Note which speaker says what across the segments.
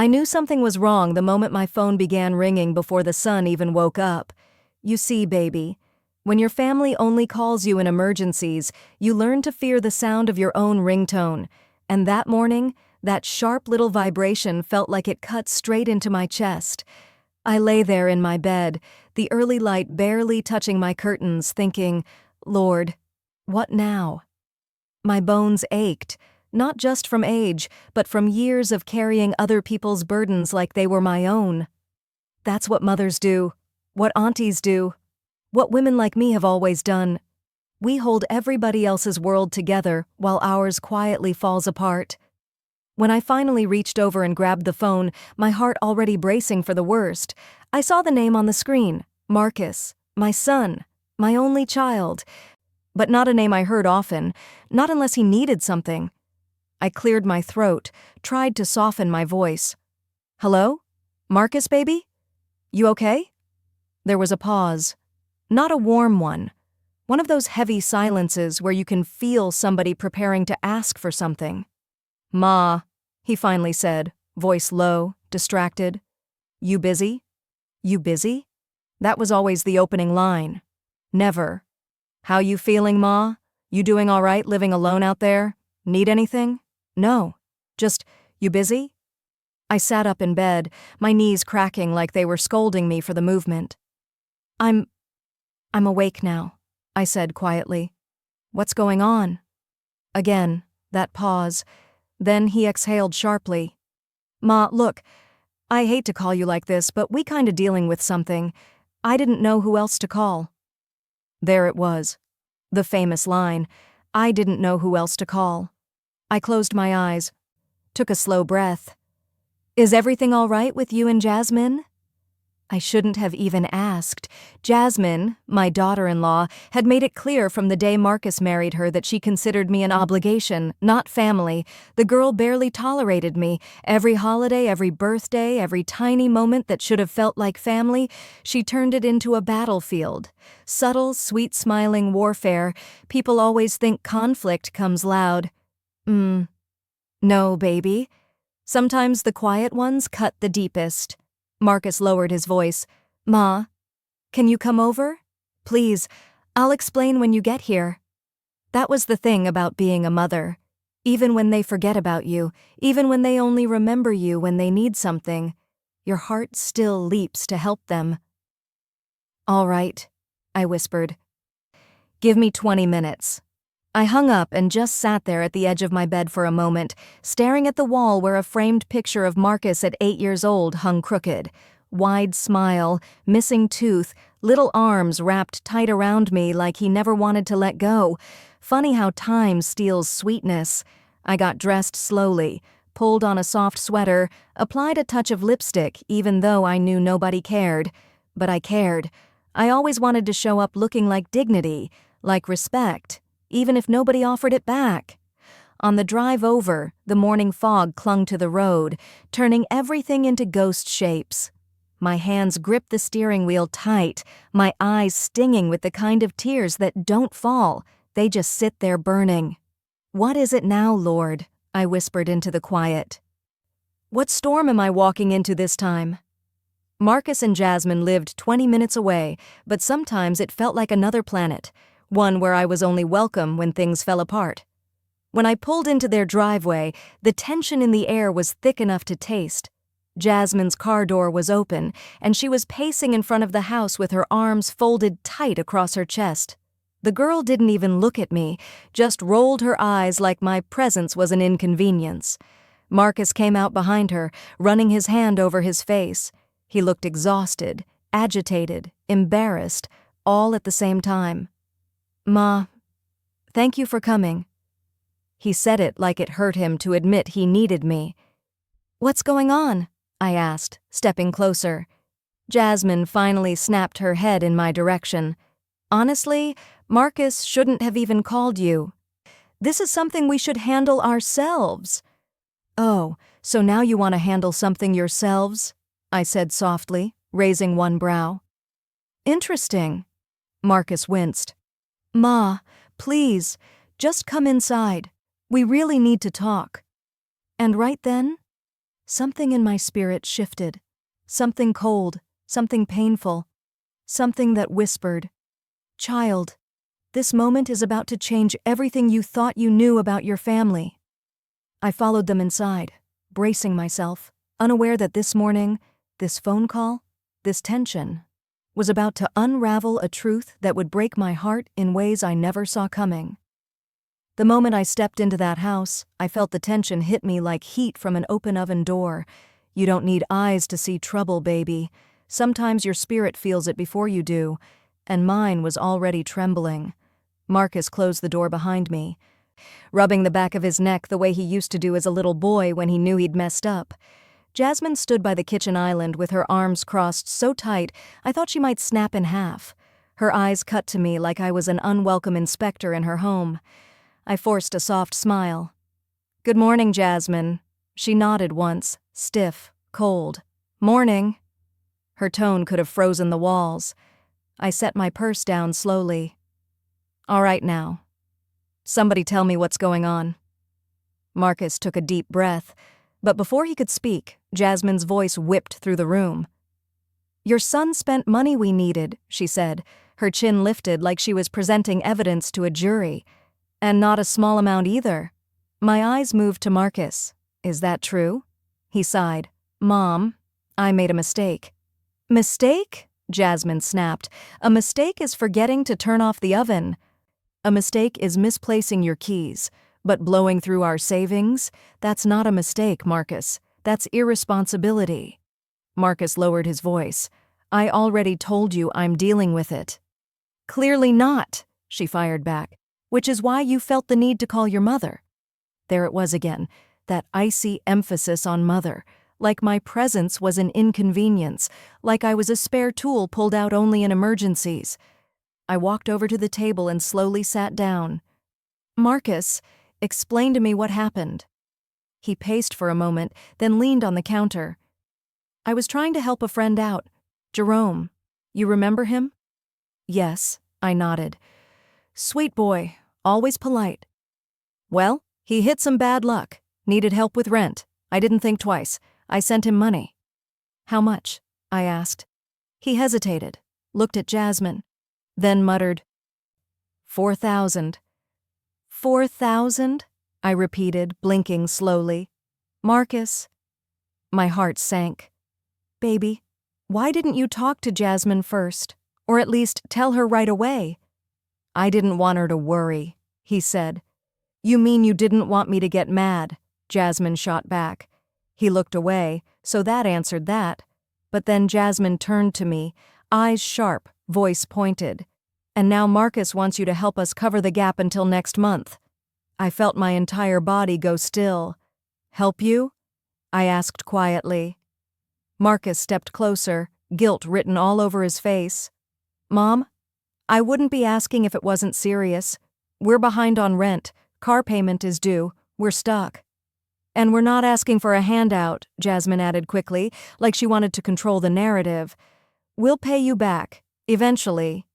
Speaker 1: I knew something was wrong the moment my phone began ringing before the sun even woke up. You see, baby, when your family only calls you in emergencies, you learn to fear the sound of your own ringtone. And that morning, that sharp little vibration felt like it cut straight into my chest. I lay there in my bed, the early light barely touching my curtains, thinking, Lord, what now? My bones ached, not just from age, but from years of carrying other people's burdens like they were my own. That's what mothers do, what aunties do, what women like me have always done. We hold everybody else's world together while ours quietly falls apart. When I finally reached over and grabbed the phone, my heart already bracing for the worst, I saw the name on the screen, Marcus, my son, my only child. But not a name I heard often, not unless he needed something. I cleared my throat, tried to soften my voice. Hello? Marcus, baby? You okay? There was a pause. Not a warm one. One of those heavy silences where you can feel somebody preparing to ask for something. Ma, he finally said, voice low, distracted. You busy? You busy? That was always the opening line. Never. How you feeling, Ma? You doing all right living alone out there? Need anything? No. Just, you busy? I sat up in bed, my knees cracking like they were scolding me for the movement. I'm awake now, I said quietly. What's going on? Again, that pause. Then he exhaled sharply. Ma, look, I hate to call you like this, but we kinda dealing with something. I didn't know who else to call. There it was. The famous line, I didn't know who else to call. I closed my eyes, took a slow breath. Is everything all right with you and Jasmine? I shouldn't have even asked. Jasmine, my daughter-in-law, had made it clear from the day Marcus married her that she considered me an obligation, not family. The girl barely tolerated me. Every holiday, every birthday, every tiny moment that should have felt like family, she turned it into a battlefield. Subtle, sweet-smiling warfare. People always think conflict comes loud. No, baby. Sometimes the quiet ones cut the deepest. Marcus lowered his voice. Ma, can you come over? Please, I'll explain when you get here. That was the thing about being a mother. Even when they forget about you, even when they only remember you when they need something, your heart still leaps to help them. All right, I whispered. Give me 20 minutes. I hung up and just sat there at the edge of my bed for a moment, staring at the wall where a framed picture of Marcus at 8 years old hung crooked. Wide smile, missing tooth, little arms wrapped tight around me like he never wanted to let go. Funny how time steals sweetness. I got dressed slowly, pulled on a soft sweater, applied a touch of lipstick even though I knew nobody cared. But I cared. I always wanted to show up looking like dignity, like respect, even if nobody offered it back. On the drive over, the morning fog clung to the road, turning everything into ghost shapes. My hands gripped the steering wheel tight, my eyes stinging with the kind of tears that don't fall, they just sit there burning. What is it now, Lord? I whispered into the quiet. What storm am I walking into this time? Marcus and Jasmine lived 20 minutes away, but sometimes it felt like another planet. One where I was only welcome when things fell apart. When I pulled into their driveway, the tension in the air was thick enough to taste. Jasmine's car door was open, and she was pacing in front of the house with her arms folded tight across her chest. The girl didn't even look at me, just rolled her eyes like my presence was an inconvenience. Marcus came out behind her, running his hand over his face. He looked exhausted, agitated, embarrassed, all at the same time. Ma, thank you for coming. He said it like it hurt him to admit he needed me. What's going on? I asked, stepping closer. Jasmine finally snapped her head in my direction. Honestly, Marcus shouldn't have even called you. This is something we should handle ourselves. Oh, so now you want to handle something yourselves? I said softly, raising one brow. Interesting. Marcus winced. Ma, please, just come inside. We really need to talk. And right then, Something in my spirit shifted. Something cold, something painful, something that whispered, "Child, this moment is about to change everything you thought you knew about your family." I followed them inside, bracing myself, unaware that this morning, this phone call, this tension, was about to unravel a truth that would break my heart in ways I never saw coming. The moment I stepped into that house, I felt the tension hit me like heat from an open oven door. You don't need eyes to see trouble, baby. Sometimes your spirit feels it before you do, and mine was already trembling. Marcus closed the door behind me, rubbing the back of his neck the way he used to do as a little boy when he knew he'd messed up. Jasmine stood by the kitchen island with her arms crossed so tight I thought she might snap in half. Her eyes cut to me like I was an unwelcome inspector in her home. I forced a soft smile. "Good morning, Jasmine." She nodded once, stiff, cold. "Morning." Her tone could have frozen the walls. I set my purse down slowly. "All right now. Somebody tell me what's going on." Marcus took a deep breath, but before he could speak, Jasmine's voice whipped through the room. "Your son spent money we needed," she said, her chin lifted like she was presenting evidence to a jury. "And not a small amount either." My eyes moved to Marcus. "Is that true?" He sighed. "Mom, I made a mistake." "Mistake?" Jasmine snapped. "A mistake is forgetting to turn off the oven. A mistake is misplacing your keys. But blowing through our savings? That's not a mistake, Marcus. That's irresponsibility." Marcus lowered his voice. "I already told you I'm dealing with it." "Clearly not," she fired back. "Which is why you felt the need to call your mother." There it was again, that icy emphasis on mother, like my presence was an inconvenience, like I was a spare tool pulled out only in emergencies. I walked over to the table and slowly sat down. "Marcus, explain to me what happened." He paced for a moment, then leaned on the counter. "I was trying to help a friend out. Jerome. You remember him?" "Yes," I nodded. "Sweet boy. Always polite." "Well, he hit some bad luck. Needed help with rent. I didn't think twice. I sent him money." "How much?" I asked. He hesitated, looked at Jasmine, then muttered, 4,000. 4,000? I repeated, blinking slowly. "Marcus." My heart sank. "Baby, why didn't you talk to Jasmine first? Or at least tell her right away?" "I didn't want her to worry," he said. "You mean you didn't want me to get mad?" Jasmine shot back. He looked away, so that answered that. But then Jasmine turned to me, eyes sharp, voice pointed. "And now Marcus wants you to help us cover the gap until next month." I felt my entire body go still. "Help you?" I asked quietly. Marcus stepped closer, guilt written all over his face. "Mom, I wouldn't be asking if it wasn't serious. We're behind on rent. Car payment is due. We're stuck." "And we're not asking for a handout," Jasmine added quickly, like she wanted to control the narrative. "We'll pay you back, eventually."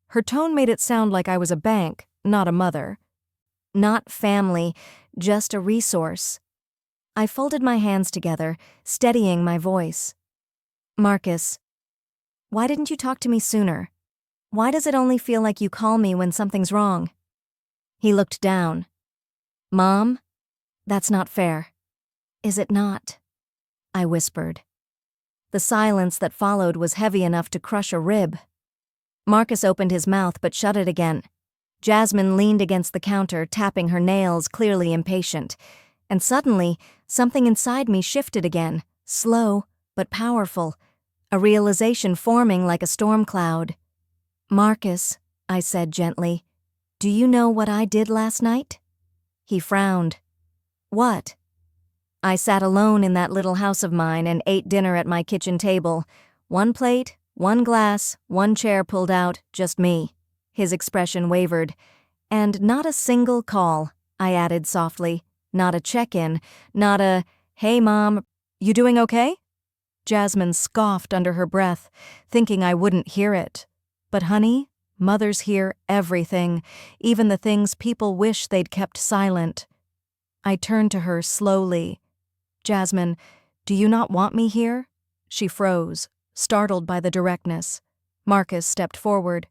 Speaker 1: Her tone made it sound like I was a bank, not a mother. "Not family, just a resource." I folded my hands together, steadying my voice. "Marcus, why didn't you talk to me sooner? Why does it only feel like you call me when something's wrong?" He looked down. "Mom, that's not fair." "Is it not?" I whispered. The silence that followed was heavy enough to crush a rib. Marcus opened his mouth but shut it again. Jasmine leaned against the counter, tapping her nails, clearly impatient. And suddenly, something inside me shifted again, slow but powerful, a realization forming like a storm cloud. "Marcus," I said gently, "do you know what I did last night?" He frowned. "What?" "I sat alone in that little house of mine and ate dinner at my kitchen table. One plate, one glass, one chair pulled out, just me." His expression wavered. "And not a single call," I added softly. "Not a check-in, not a, 'Hey, Mom, you doing okay?'" Jasmine scoffed under her breath, thinking I wouldn't hear it. But honey, mothers hear everything, even the things people wish they'd kept silent. I turned to her slowly. "Jasmine, Do you not want me here? She froze, startled by the directness. Marcus stepped forward.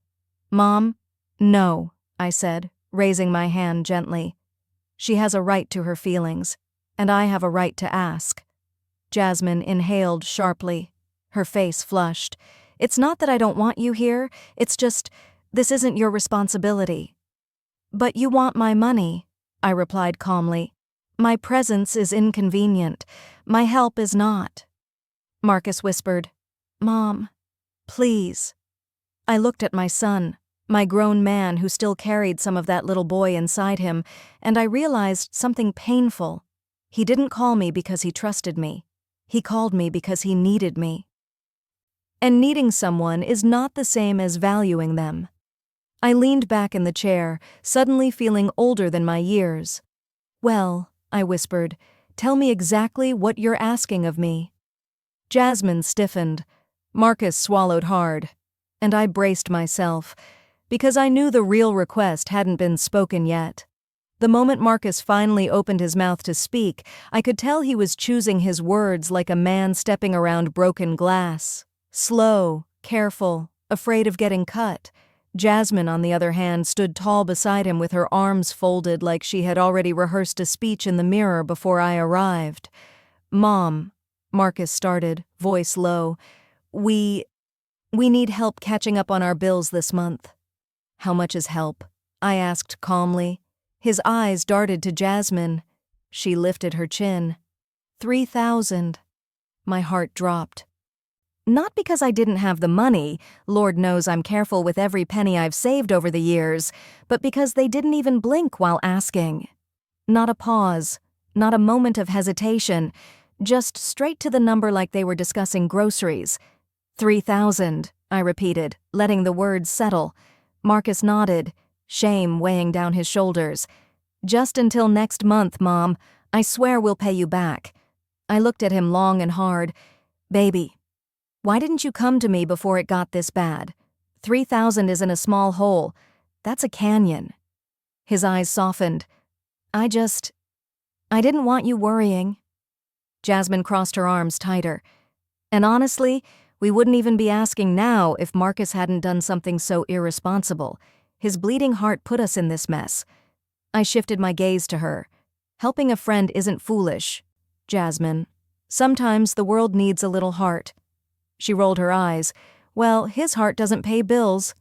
Speaker 1: Mom? No, I said, raising my hand gently. She has a right to her feelings, and I have a right to ask. Jasmine inhaled sharply. Her face flushed. It's not that I don't want you here, it's just, this isn't your responsibility. But you want my money, I replied calmly. My presence is inconvenient. My help is not. Marcus whispered, Mom, please. I looked at my son, my grown man who still carried some of that little boy inside him, and I realized something painful. He didn't call me because he trusted me. He called me because he needed me. And needing someone is not the same as valuing them. I leaned back in the chair, suddenly feeling older than my years. Well, I whispered, tell me exactly what you're asking of me. Jasmine stiffened. Marcus swallowed hard. And I braced myself, because I knew the real request hadn't been spoken yet. The moment Marcus finally opened his mouth to speak, I could tell he was choosing his words like a man stepping around broken glass. Slow, careful, afraid of getting cut. Jasmine, on the other hand, stood tall beside him with her arms folded like she had already rehearsed a speech in the mirror before I arrived. Mom, Marcus started, voice low, we need help catching up on our bills this month. How much is help? I asked calmly. His eyes darted to Jasmine. She lifted her chin. 3,000. My heart dropped. Not because I didn't have the money, Lord knows I'm careful with every penny I've saved over the years, but because they didn't even blink while asking. Not a pause, not a moment of hesitation, just straight to the number like they were discussing groceries. 3,000, I repeated, letting the words settle. Marcus nodded, shame weighing down his shoulders. Just until next month, Mom. I swear we'll pay you back. I looked at him long and hard. Baby, why didn't you come to me before it got this bad? 3,000 isn't a small hole. That's a canyon. His eyes softened. I didn't want you worrying. Jasmine crossed her arms tighter. And honestly, we wouldn't even be asking now if Marcus hadn't done something so irresponsible. His bleeding heart put us in this mess. I shifted my gaze to her. Helping a friend isn't foolish, Jasmine. Sometimes the world needs a little heart. She rolled her eyes. Well, his heart doesn't pay bills.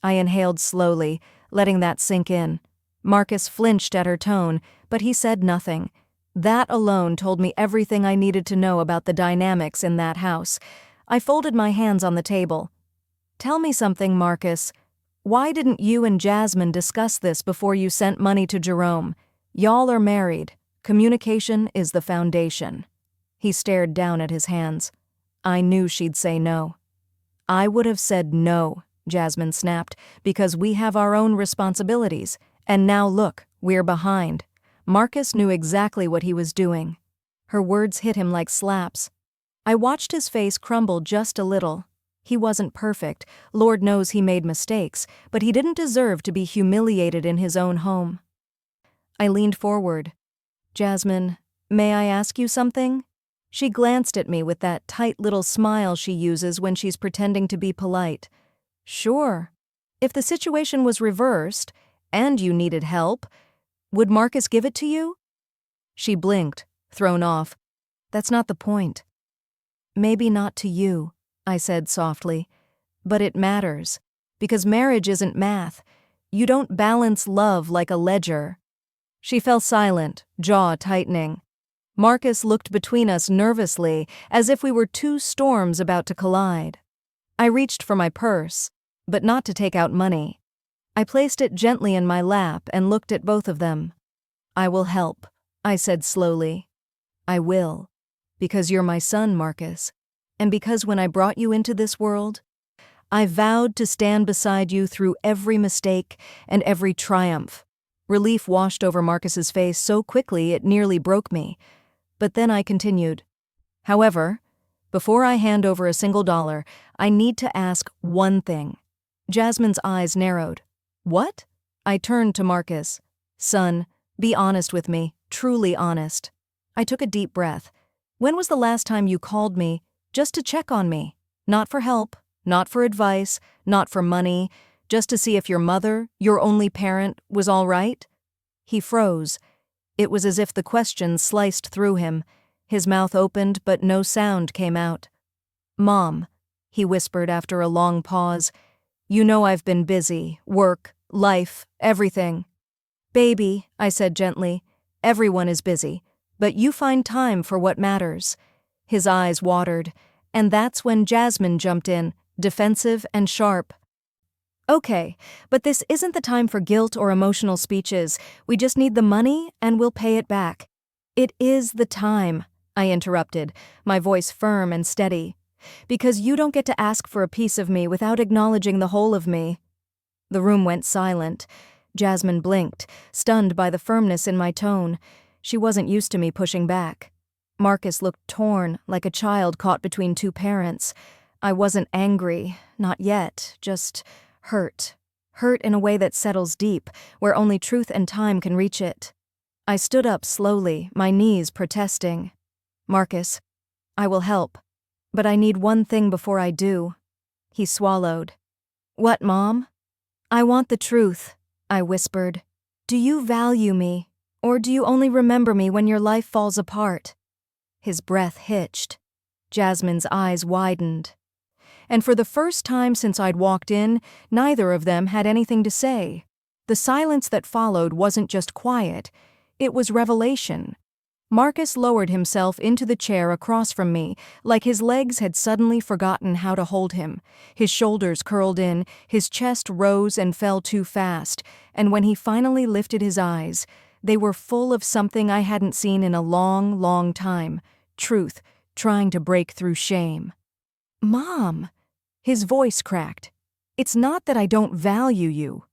Speaker 1: I inhaled slowly, letting that sink in. Marcus flinched at her tone, but he said nothing. That alone told me everything I needed to know about the dynamics in that house. I folded my hands on the table. Tell me something, Marcus. Why didn't you and Jasmine discuss this before you sent money to Jerome? Y'all are married. Communication is the foundation. He stared down at his hands. I knew she'd say no. I would have said no, Jasmine snapped, because we have our own responsibilities. And now look, we're behind. Marcus knew exactly what he was doing. Her words hit him like slaps. I watched his face crumble just a little. He wasn't perfect. Lord knows he made mistakes, but he didn't deserve to be humiliated in his own home. I leaned forward. Jasmine, may I ask you something? She glanced at me with that tight little smile she uses when she's pretending to be polite. Sure. If the situation was reversed, and you needed help, would Marcus give it to you? She blinked, thrown off. That's not the point. Maybe not to you, I said softly. But it matters, because marriage isn't math. You don't balance love like a ledger. She fell silent, jaw tightening. Marcus looked between us nervously, as if we were two storms about to collide. I reached for my purse, but not to take out money. I placed it gently in my lap and looked at both of them. I will help, I said slowly. I will, because you're my son, Marcus, and because when I brought you into this world, I vowed to stand beside you through every mistake and every triumph. Relief washed over Marcus's face so quickly it nearly broke me. But then I continued. However, before I hand over a single dollar, I need to ask one thing. Jasmine's eyes narrowed. What? I turned to Marcus. Son, be honest with me, truly honest. I took a deep breath. When was the last time you called me just to check on me? Not for help, not for advice, not for money, just to see if your mother, your only parent, was all right? He froze. It was as if the question sliced through him. His mouth opened, but no sound came out. Mom, he whispered after a long pause, you know I've been busy, work, life, everything. Baby, I said gently, everyone is busy, but you find time for what matters. His eyes watered, and that's when Jasmine jumped in, defensive and sharp. Okay, but this isn't the time for guilt or emotional speeches. We just need the money and we'll pay it back. It is the time, I interrupted, my voice firm and steady. Because you don't get to ask for a piece of me without acknowledging the whole of me. The room went silent. Jasmine blinked, stunned by the firmness in my tone. She wasn't used to me pushing back. Marcus looked torn, like a child caught between two parents. I wasn't angry, not yet, just hurt. Hurt in a way that settles deep, where only truth and time can reach it. I stood up slowly, my knees protesting. Marcus, I will help. But I need one thing before I do. He swallowed. What, Mom? I want the truth, I whispered. Do you value me, or do you only remember me when your life falls apart? His breath hitched. Jasmine's eyes widened. And for the first time since I'd walked in, neither of them had anything to say. The silence that followed wasn't just quiet, it was revelation. Marcus lowered himself into the chair across from me, like his legs had suddenly forgotten how to hold him. His shoulders curled in, his chest rose and fell too fast, and when he finally lifted his eyes, they were full of something I hadn't seen in a long, long time. Truth, trying to break through shame. Mom! His voice cracked. It's not that I don't value you.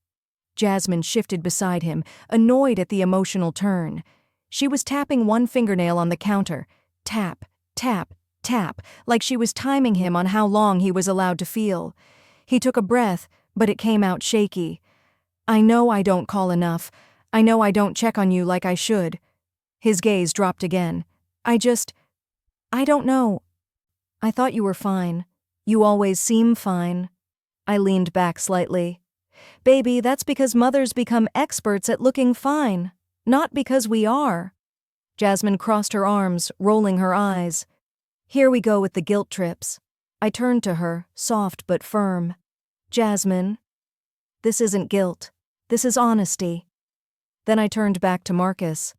Speaker 1: Jasmine shifted beside him, annoyed at the emotional turn. She was tapping one fingernail on the counter. Tap, tap, tap, like she was timing him on how long he was allowed to feel. He took a breath, but it came out shaky. I know I don't call enough. I know I don't check on you like I should. His gaze dropped again. I don't know. I thought you were fine. You always seem fine. I leaned back slightly. Baby, that's because mothers become experts at looking fine. Not because we are. Jasmine crossed her arms, rolling her eyes. Here we go with the guilt trips. I turned to her, soft but firm. Jasmine, this isn't guilt. This is honesty. Then I turned back to Marcus.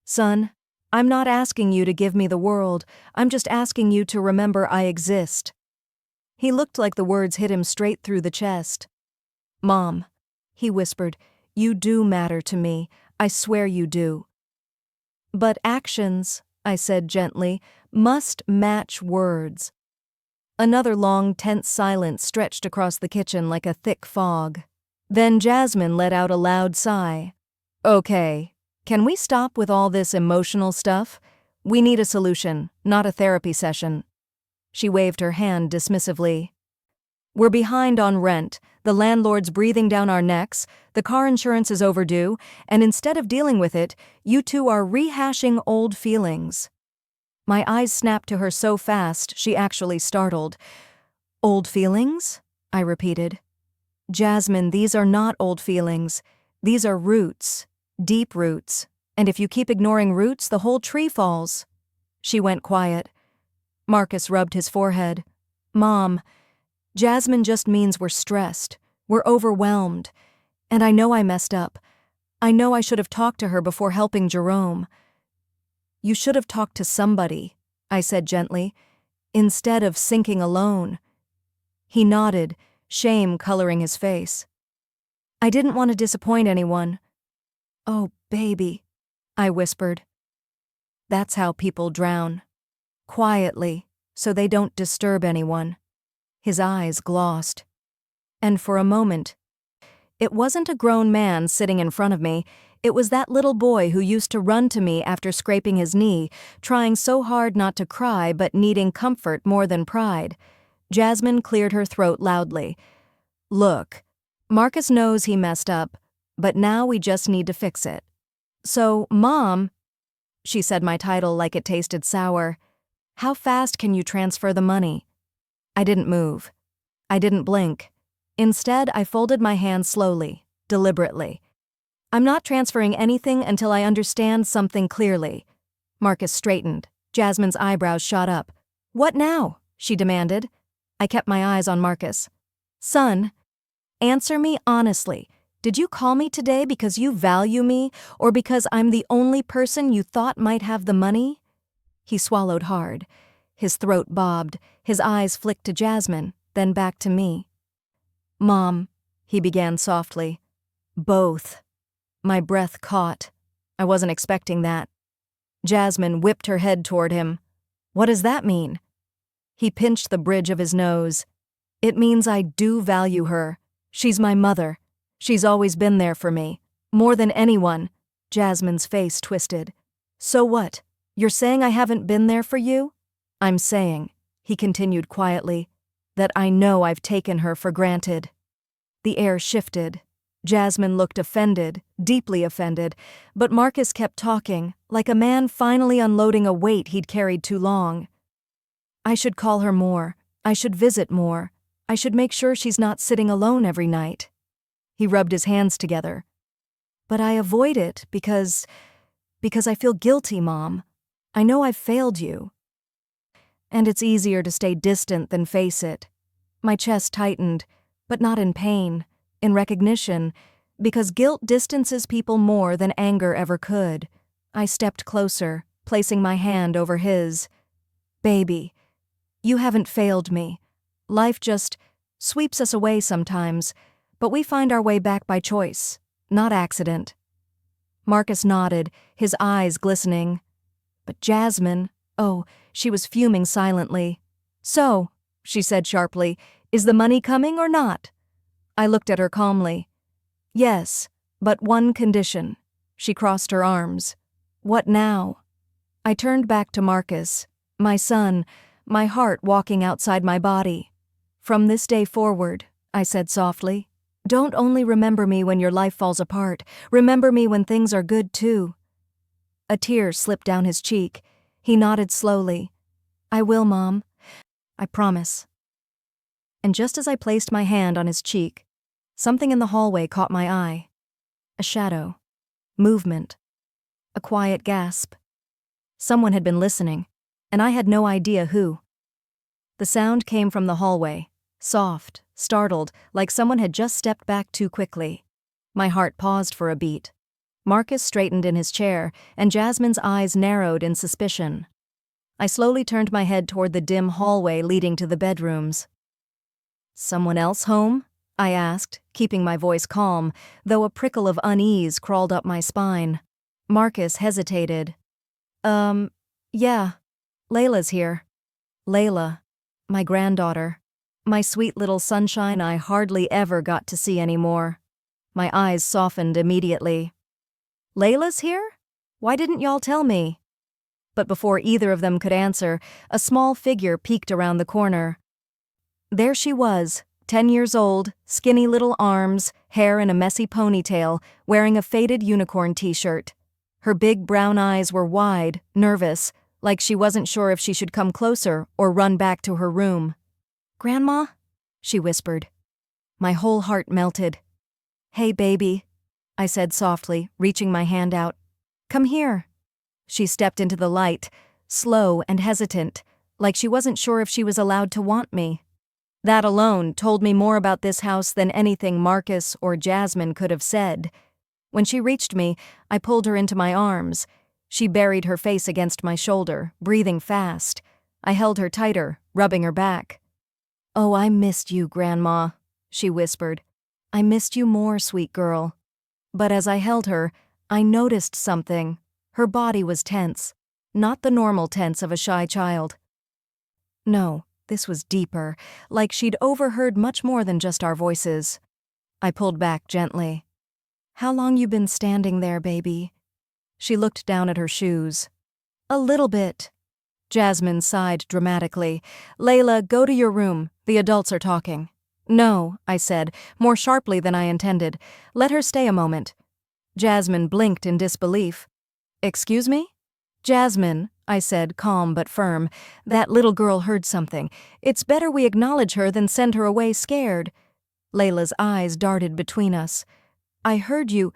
Speaker 1: Son, I'm not asking you to give me the world. I'm just asking you to remember I exist. He looked like the words hit him straight through the chest. Mom, he whispered, you do matter to me. I swear you do. But actions, I said gently, must match words. Another long, tense silence stretched across the kitchen like a thick fog. Then Jasmine let out a loud sigh. Okay, can we stop with all this emotional stuff? We need a solution, not a therapy session. She waved her hand dismissively. We're behind on rent, the landlord's breathing down our necks, the car insurance is overdue, and instead of dealing with it, you two are rehashing old feelings. My eyes snapped to her so fast she actually startled. Old feelings? I repeated. Jasmine, these are not old feelings. These are roots, deep roots, and if you keep ignoring roots, the whole tree falls. She went quiet. Marcus rubbed his forehead. Mom, Jasmine just means we're stressed, we're overwhelmed, and I know I messed up. I know I should have talked to her before helping Jerome. You should have talked to somebody, I said gently, instead of sinking alone. He nodded, shame coloring his face. I didn't want to disappoint anyone. Oh, baby, I whispered. That's how people drown. Quietly, so they don't disturb anyone. His eyes glossed. And for a moment, it wasn't a grown man sitting in front of me, it was that little boy who used to run to me after scraping his knee, trying so hard not to cry but needing comfort more than pride. Jasmine cleared her throat loudly. Look, Marcus knows he messed up, but now we just need to fix it. So, Mom, she said my title like it tasted sour, How fast can you transfer the money? I didn't move. I didn't blink. Instead, I folded my hands slowly, deliberately. I'm not transferring anything until I understand something clearly. Marcus straightened. Jasmine's eyebrows shot up. What now? She demanded. I kept my eyes on Marcus. Son, answer me honestly. Did you call me today because you value me, or because I'm the only person you thought might have the money? He swallowed hard. His throat bobbed. His eyes flicked to Jasmine, then back to me. Mom, he began softly. Both. My breath caught. I wasn't expecting that. Jasmine whipped her head toward him. What does that mean? He pinched the bridge of his nose. It means I do value her. She's my mother. She's always been there for me. More than anyone. Jasmine's face twisted. So what? You're saying I haven't been there for you? I'm saying, he continued quietly, that I know I've taken her for granted. The air shifted. Jasmine looked offended, deeply offended, but Marcus kept talking, like a man finally unloading a weight he'd carried too long. I should call her more. I should visit more. I should make sure she's not sitting alone every night. He rubbed his hands together. But I avoid it because I feel guilty, Mom. I know I've failed you. And it's easier to stay distant than face it. My chest tightened, but not in pain, in recognition, because guilt distances people more than anger ever could. I stepped closer, placing my hand over his. Baby, you haven't failed me. Life just sweeps us away sometimes, but we find our way back by choice, not accident. Marcus nodded, his eyes glistening. But Jasmine, she was fuming silently. So, she said sharply, is the money coming or not? I looked at her calmly. Yes, but one condition. She crossed her arms. What now? I turned back to Marcus, my son, my heart walking outside my body. From this day forward, I said softly, don't only remember me when your life falls apart, remember me when things are good too. A tear slipped down his cheek. He nodded slowly. I will, Mom. I promise. And just as I placed my hand on his cheek, something in the hallway caught my eye. A shadow. Movement. A quiet gasp. Someone had been listening, and I had no idea who. The sound came from the hallway, soft, startled, like someone had just stepped back too quickly. My heart paused for a beat. Marcus straightened in his chair, and Jasmine's eyes narrowed in suspicion. I slowly turned my head toward the dim hallway leading to the bedrooms. Someone else home? I asked, keeping my voice calm, though a prickle of unease crawled up my spine. Marcus hesitated. Yeah. Layla's here. Layla, my granddaughter. My sweet little sunshine I hardly ever got to see anymore. My eyes softened immediately. Layla's here? Why didn't y'all tell me? But before either of them could answer, a small figure peeked around the corner. There she was, 10 years old, skinny little arms, hair in a messy ponytail, wearing a faded unicorn t-shirt. Her big brown eyes were wide, nervous, like she wasn't sure if she should come closer or run back to her room. Grandma? She whispered. My whole heart melted. Hey, baby, I said softly, reaching my hand out. Come here. She stepped into the light, slow and hesitant, like she wasn't sure if she was allowed to want me. That alone told me more about this house than anything Marcus or Jasmine could have said. When she reached me, I pulled her into my arms. She buried her face against my shoulder, breathing fast. I held her tighter, rubbing her back. Oh, I missed you, Grandma, she whispered. I missed you more, sweet girl. But as I held her, I noticed something. Her body was tense, not the normal tense of a shy child. No, this was deeper, like she'd overheard much more than just our voices. I pulled back gently. How long you been standing there, baby? She looked down at her shoes. A little bit. Jasmine sighed dramatically. Layla, go to your room. The adults are talking. No, I said, more sharply than I intended. Let her stay a moment. Jasmine blinked in disbelief. Excuse me? Jasmine, I said, calm but firm, that little girl heard something. It's better we acknowledge her than send her away scared. Layla's eyes darted between us. I heard you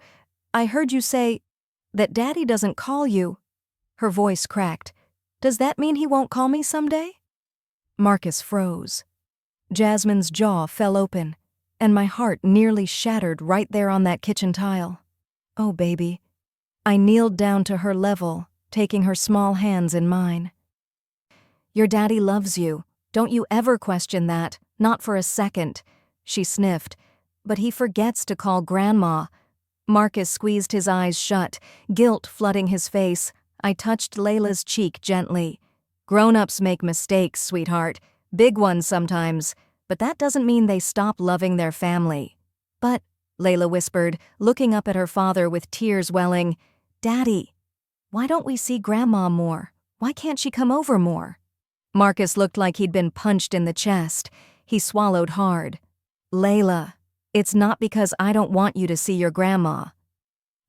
Speaker 1: say that Daddy doesn't call you. Her voice cracked. Does that mean he won't call me someday? Marcus froze. Jasmine's jaw fell open, and my heart nearly shattered right there on that kitchen tile. Oh, baby. I kneeled down to her level, taking her small hands in mine. Your daddy loves you. Don't you ever question that, not for a second, she sniffed. But he forgets to call Grandma. Marcus squeezed his eyes shut, guilt flooding his face. I touched Layla's cheek gently. Grown-ups make mistakes, sweetheart. Big ones sometimes. But that doesn't mean they stop loving their family. But, Layla whispered, looking up at her father with tears welling, Daddy, why don't we see Grandma more? Why can't she come over more? Marcus looked like he'd been punched in the chest. He swallowed hard. Layla, it's not because I don't want you to see your grandma.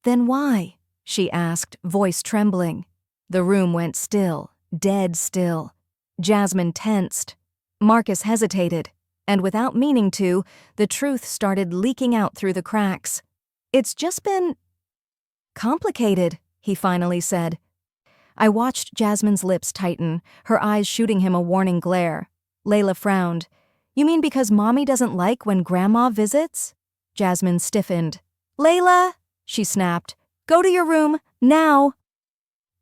Speaker 1: Then why? She asked, voice trembling. The room went still, dead still. Jasmine tensed. Marcus hesitated, and without meaning to, the truth started leaking out through the cracks. It's just been complicated, he finally said. I watched Jasmine's lips tighten, her eyes shooting him a warning glare. Layla frowned. You mean because Mommy doesn't like when Grandma visits? Jasmine stiffened. Layla, she snapped. Go to your room, now.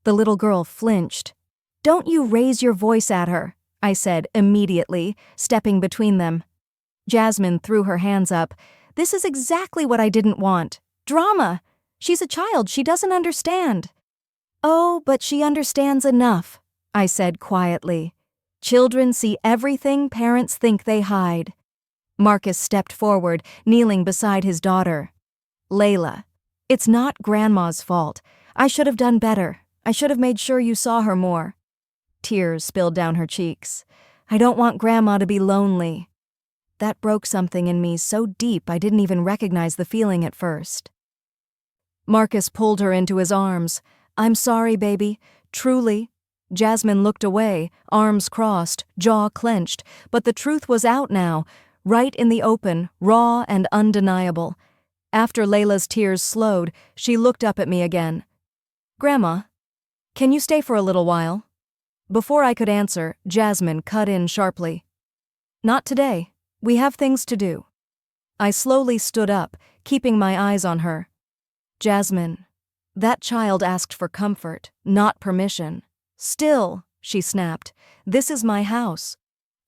Speaker 1: The little girl flinched. Don't you raise your voice at her, I said immediately, stepping between them. Jasmine threw her hands up. This is exactly what I didn't want. Drama. She's a child, she doesn't understand. Oh, but she understands enough, I said quietly. Children see everything parents think they hide. Marcus stepped forward, kneeling beside his daughter. Layla, it's not Grandma's fault. I should have done better. I should have made sure you saw her more. Tears spilled down her cheeks. I don't want Grandma to be lonely. That broke something in me so deep I didn't even recognize the feeling at first. Marcus pulled her into his arms. I'm sorry, baby. Truly. Jasmine looked away, arms crossed, jaw clenched, but the truth was out now, right in the open, raw and undeniable. After Layla's tears slowed, she looked up at me again. Grandma, can you stay for a little while? Before I could answer, Jasmine cut in sharply. Not today. We have things to do. I slowly stood up, keeping my eyes on her. Jasmine, that child asked for comfort, not permission. Still, she snapped, this is my house.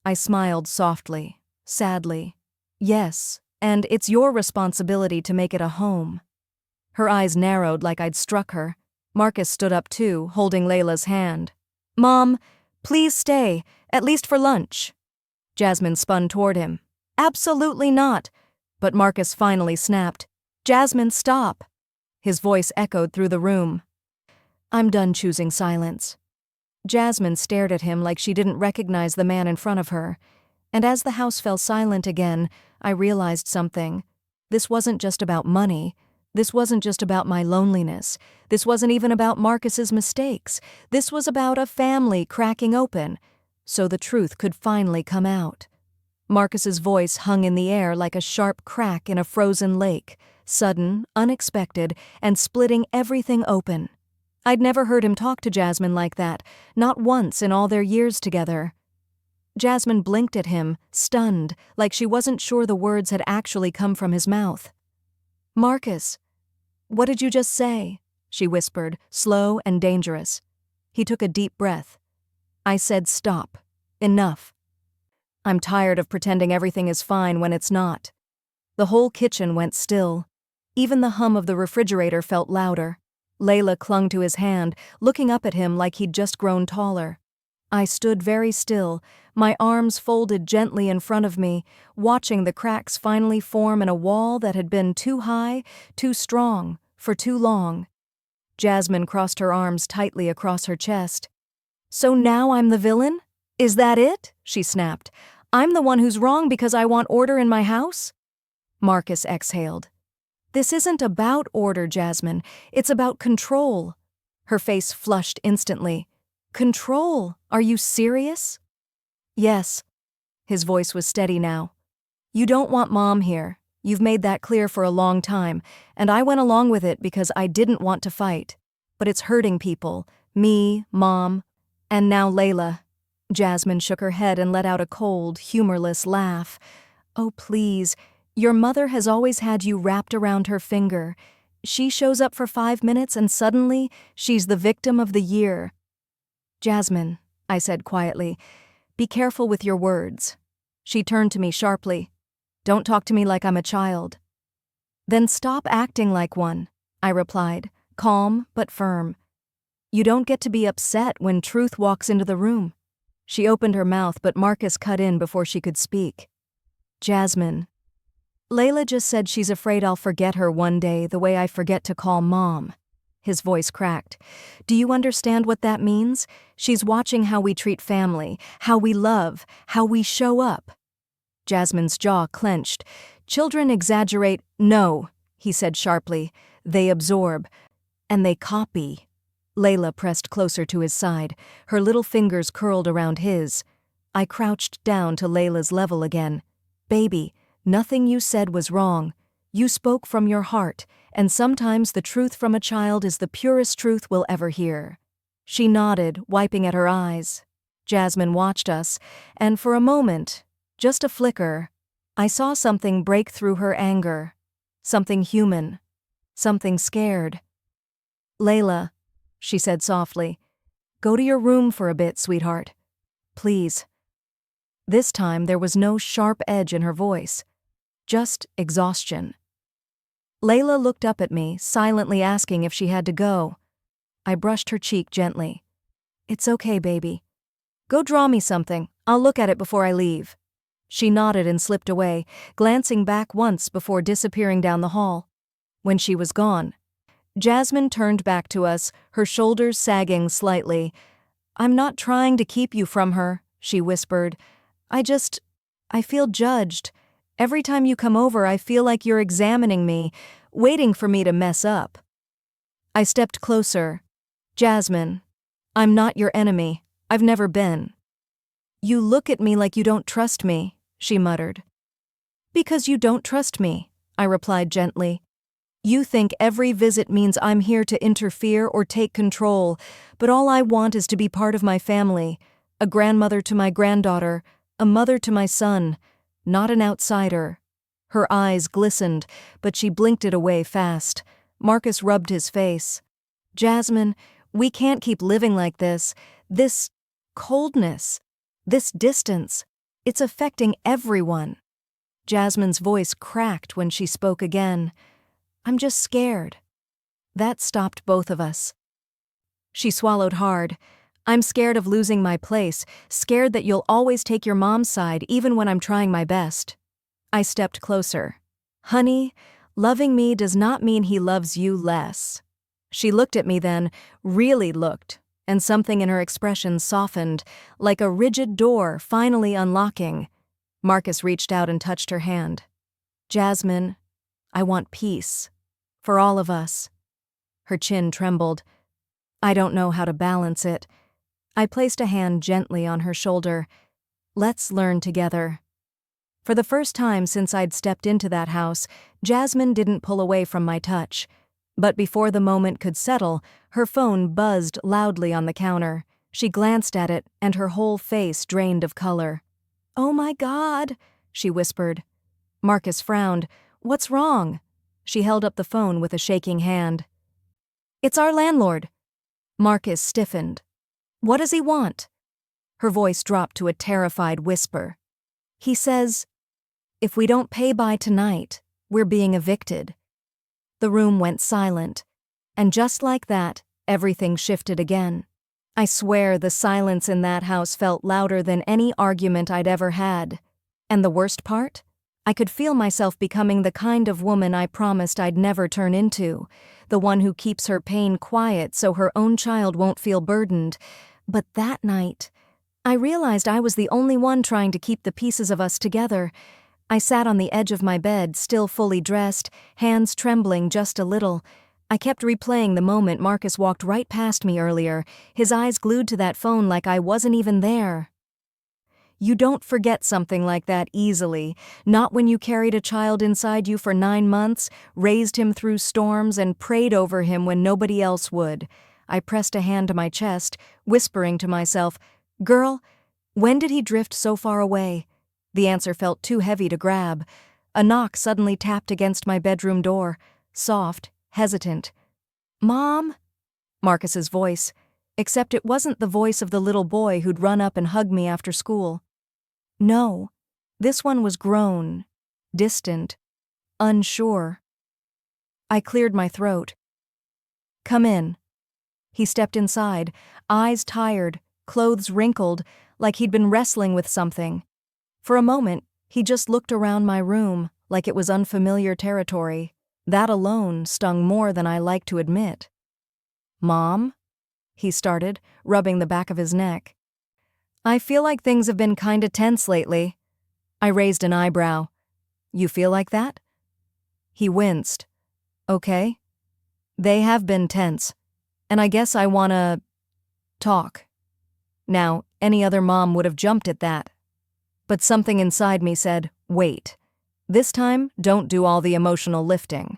Speaker 1: I smiled softly, sadly. Yes, and it's your responsibility to make it a home. Her eyes narrowed like I'd struck her. Marcus stood up too, holding Layla's hand. Mom, please stay, at least for lunch. Jasmine spun toward him. Absolutely not. But Marcus finally snapped. Jasmine, stop. His voice echoed through the room. I'm done choosing silence. Jasmine stared at him like she didn't recognize the man in front of her. And as the house fell silent again, I realized something. This wasn't just about money. This wasn't just about my loneliness. This wasn't even about Marcus's mistakes. This was about a family cracking open, so the truth could finally come out. Marcus's voice hung in the air like a sharp crack in a frozen lake, sudden, unexpected, and splitting everything open. I'd never heard him talk to Jasmine like that, not once in all their years together. Jasmine blinked at him, stunned, like she wasn't sure the words had actually come from his mouth. Marcus, what did you just say? She whispered, slow and dangerous. He took a deep breath. I said stop. Enough. I'm tired of pretending everything is fine when it's not. The whole kitchen went still. Even the hum of the refrigerator felt louder. Layla clung to his hand, looking up at him like he'd just grown taller. I stood very still, my arms folded gently in front of me, watching the cracks finally form in a wall that had been too high, too strong, for too long. Jasmine crossed her arms tightly across her chest. So now I'm the villain? Is that it? She snapped. I'm the one who's wrong because I want order in my house? Marcus exhaled. This isn't about order, Jasmine. It's about control. Her face flushed instantly. Control? Are you serious? Yes. His voice was steady now. You don't want Mom here. You've made that clear for a long time, and I went along with it because I didn't want to fight. But it's hurting people. Me, Mom, and now Layla. Jasmine shook her head and let out a cold, humorless laugh. Oh, please. Your mother has always had you wrapped around her finger. She shows up for 5 minutes and suddenly she's the victim of the year. Jasmine, I said quietly, be careful with your words. She turned to me sharply. Don't talk to me like I'm a child. Then stop acting like one, I replied, calm but firm. You don't get to be upset when truth walks into the room. She opened her mouth, but Marcus cut in before she could speak. Jasmine. Layla just said she's afraid I'll forget her one day the way I forget to call Mom. His voice cracked. Do you understand what that means? She's watching how we treat family, how we love, how we show up. Jasmine's jaw clenched. Children exaggerate. No, he said sharply. They absorb. And they copy. Layla pressed closer to his side, her little fingers curled around his. I crouched down to Layla's level again. Baby, nothing you said was wrong. You spoke from your heart, and sometimes the truth from a child is the purest truth we'll ever hear. She nodded, wiping at her eyes. Jasmine watched us, and for a moment, just a flicker, I saw something break through her anger. Something human. Something scared. Layla, she said softly, go to your room for a bit, sweetheart. Please. This time there was no sharp edge in her voice, just exhaustion. Layla looked up at me, silently asking if she had to go. I brushed her cheek gently. It's okay, baby. Go draw me something. I'll look at it before I leave. She nodded and slipped away, glancing back once before disappearing down the hall. When she was gone, Jasmine turned back to us, her shoulders sagging slightly. I'm not trying to keep you from her, she whispered. I feel judged. Every time you come over, I feel like you're examining me, waiting for me to mess up. I stepped closer. Jasmine, I'm not your enemy. I've never been. You look at me like you don't trust me, she muttered. Because you don't trust me, I replied gently. You think every visit means I'm here to interfere or take control, but all I want is to be part of my family, a grandmother to my granddaughter, a mother to my son, not an outsider. Her eyes glistened, but she blinked it away fast. Marcus rubbed his face. Jasmine, we can't keep living like this. This coldness, this distance, it's affecting everyone. Jasmine's voice cracked when she spoke again. I'm just scared. That stopped both of us. She swallowed hard. I'm scared of losing my place, scared that you'll always take your mom's side even when I'm trying my best. I stepped closer. Honey, loving me does not mean he loves you less. She looked at me then, really looked, and something in her expression softened, like a rigid door finally unlocking. Marcus reached out and touched her hand. Jasmine, I want peace. For all of us. Her chin trembled. I don't know how to balance it. I placed a hand gently on her shoulder. Let's learn together. For the first time since I'd stepped into that house, Jasmine didn't pull away from my touch. But before the moment could settle, her phone buzzed loudly on the counter. She glanced at it, and her whole face drained of color. Oh my God, she whispered. Marcus frowned. What's wrong? She held up the phone with a shaking hand. It's our landlord. Marcus stiffened. What does he want? Her voice dropped to a terrified whisper. He says, if we don't pay by tonight, we're being evicted. The room went silent, and just like that, everything shifted again. I swear the silence in that house felt louder than any argument I'd ever had. And the worst part? I could feel myself becoming the kind of woman I promised I'd never turn into, the one who keeps her pain quiet so her own child won't feel burdened. But that night, I realized I was the only one trying to keep the pieces of us together. I sat on the edge of my bed, still fully dressed, hands trembling just a little. I kept replaying the moment Marcus walked right past me earlier, his eyes glued to that phone like I wasn't even there. You don't forget something like that easily, not when you carried a child inside you for 9 months, raised him through storms, and prayed over him when nobody else would. I pressed a hand to my chest, whispering to myself, "Girl, when did he drift so far away?" The answer felt too heavy to grab. A knock suddenly tapped against my bedroom door, soft, hesitant. "Mom?" Marcus's voice, except it wasn't the voice of the little boy who'd run up and hug me after school. No, this one was grown, distant, unsure. I cleared my throat. "Come in." He stepped inside, eyes tired, clothes wrinkled, like he'd been wrestling with something. For a moment, he just looked around my room, like it was unfamiliar territory. That alone stung more than I liked to admit. "Mom?" he started, rubbing the back of his neck. "I feel like things have been kinda tense lately." I raised an eyebrow. "You feel like that?" He winced. "Okay. They have been tense. And I guess I wanna talk." Now, any other mom would have jumped at that. But something inside me said, "Wait. This time, don't do all the emotional lifting."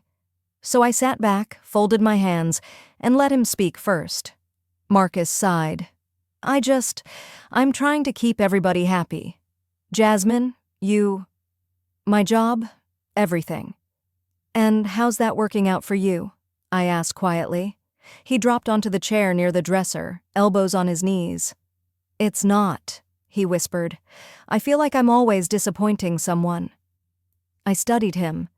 Speaker 1: So I sat back, folded my hands, and let him speak first. Marcus sighed. I'm trying to keep everybody happy. Jasmine, my job, everything." "And how's that working out for you?" I asked quietly. He dropped onto the chair near the dresser, elbows on his knees. "It's not," he whispered. "I feel like I'm always disappointing someone." I studied him.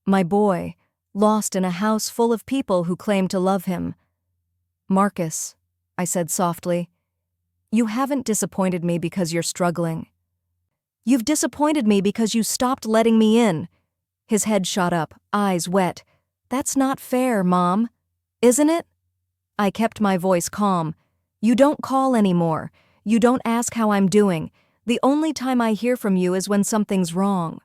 Speaker 1: My boy, lost in a house full of people who claimed to love him. "Marcus," I said softly, "you haven't disappointed me because you're struggling. You've disappointed me because you stopped letting me in." His head shot up, eyes wet. "That's not fair, Mom. Isn't it?" I kept my voice calm. "You don't call anymore. You don't ask how I'm doing. The only time I hear from you is when something's wrong."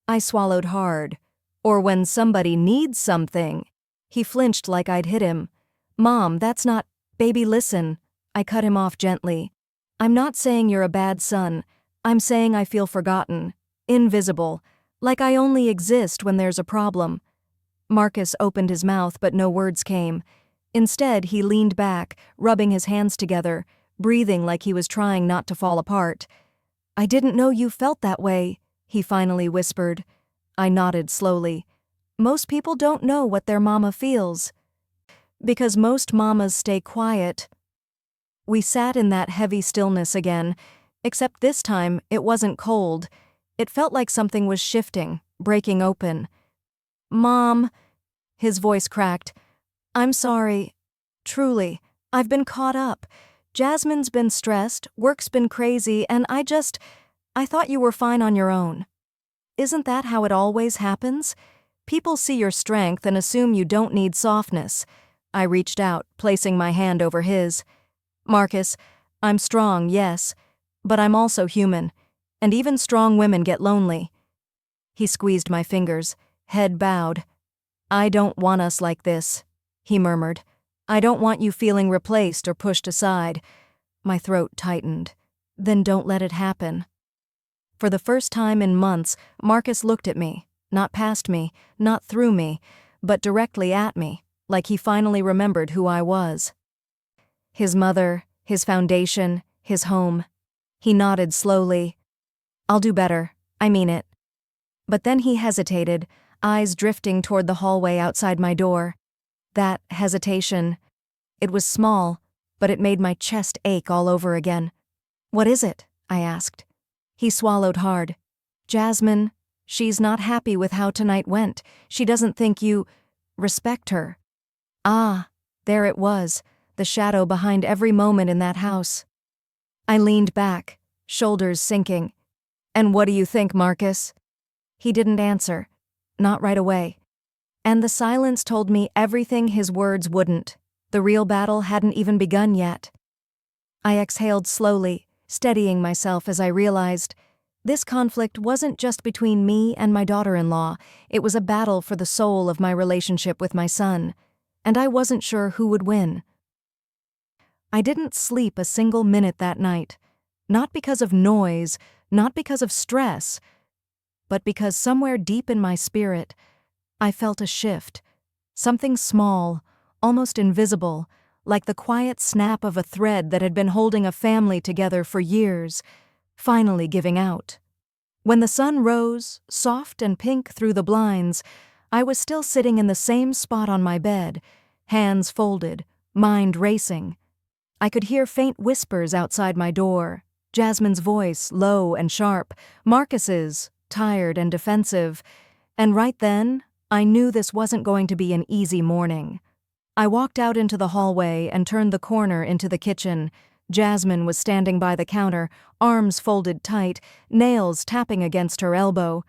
Speaker 1: I swallowed hard. "Or when somebody needs something." He flinched like I'd hit him. "Mom, that's not— Baby, listen." I cut him off gently. "I'm not saying you're a bad son. I'm saying I feel forgotten, invisible, like I only exist when there's a problem." Marcus opened his mouth, but no words came. Instead, he leaned back, rubbing his hands together, breathing like he was trying not to fall apart. "I didn't know you felt that way," he finally whispered. I nodded slowly. "Most people don't know what their mama feels. Because most mamas stay quiet." We sat in that heavy stillness again, except this time it wasn't cold. It felt like something was shifting, breaking open. "Mom," his voice cracked. "I'm sorry. Truly. I've been caught up. Jasmine's been stressed, work's been crazy, and I thought you were fine on your own." Isn't that how it always happens? People see your strength and assume you don't need softness. I reached out, placing my hand over his. "Marcus, I'm strong, yes, but I'm also human, and even strong women get lonely." He squeezed my fingers, head bowed. "I don't want us like this," he murmured. "I don't want you feeling replaced or pushed aside." My throat tightened. "Then don't let it happen." For the first time in months, Marcus looked at me, not past me, not through me, but directly at me, like he finally remembered who I was. His mother, his foundation, his home. He nodded slowly. "I'll do better. I mean it." But then he hesitated, eyes drifting toward the hallway outside my door. That hesitation, it was small, but it made my chest ache all over again. "What is it?" I asked. He swallowed hard. "Jasmine, she's not happy with how tonight went. She doesn't think you respect her." Ah, there it was, the shadow behind every moment in that house. I leaned back, shoulders sinking. "And what do you think, Marcus?" He didn't answer, not right away. And the silence told me everything his words wouldn't. The real battle hadn't even begun yet. I exhaled slowly, steadying myself as I realized this conflict wasn't just between me and my daughter-in-law, it was a battle for the soul of my relationship with my son. and I wasn't sure who would win. I didn't sleep a single minute that night, not because of noise, not because of stress, but because somewhere deep in my spirit, I felt a shift, something small, almost invisible, like the quiet snap of a thread that had been holding a family together for years, finally giving out. When the sun rose, soft and pink through the blinds, I was still sitting in the same spot on my bed, hands folded, mind racing. I could hear faint whispers outside my door, Jasmine's voice, low and sharp, Marcus's, tired and defensive, and right then, I knew this wasn't going to be an easy morning. I walked out into the hallway and turned the corner into the kitchen. Jasmine was standing by the counter, arms folded tight, nails tapping against her elbow.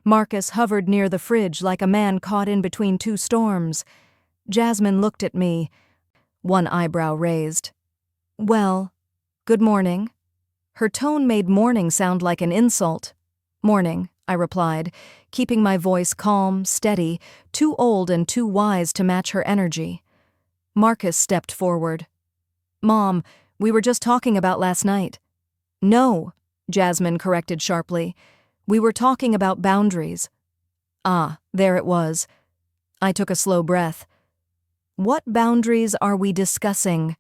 Speaker 1: Marcus hovered near the fridge like a man caught in between two storms. Jasmine looked at me, one eyebrow raised. "Well, good morning." Her tone made morning sound like an insult. "Morning," I replied, keeping my voice calm, steady, too old and too wise to match her energy. Marcus stepped forward. "Mom, we were just talking about last night." "No," Jasmine corrected sharply. "We were talking about boundaries." Ah, there it was. I took a slow breath. "What boundaries are we discussing?"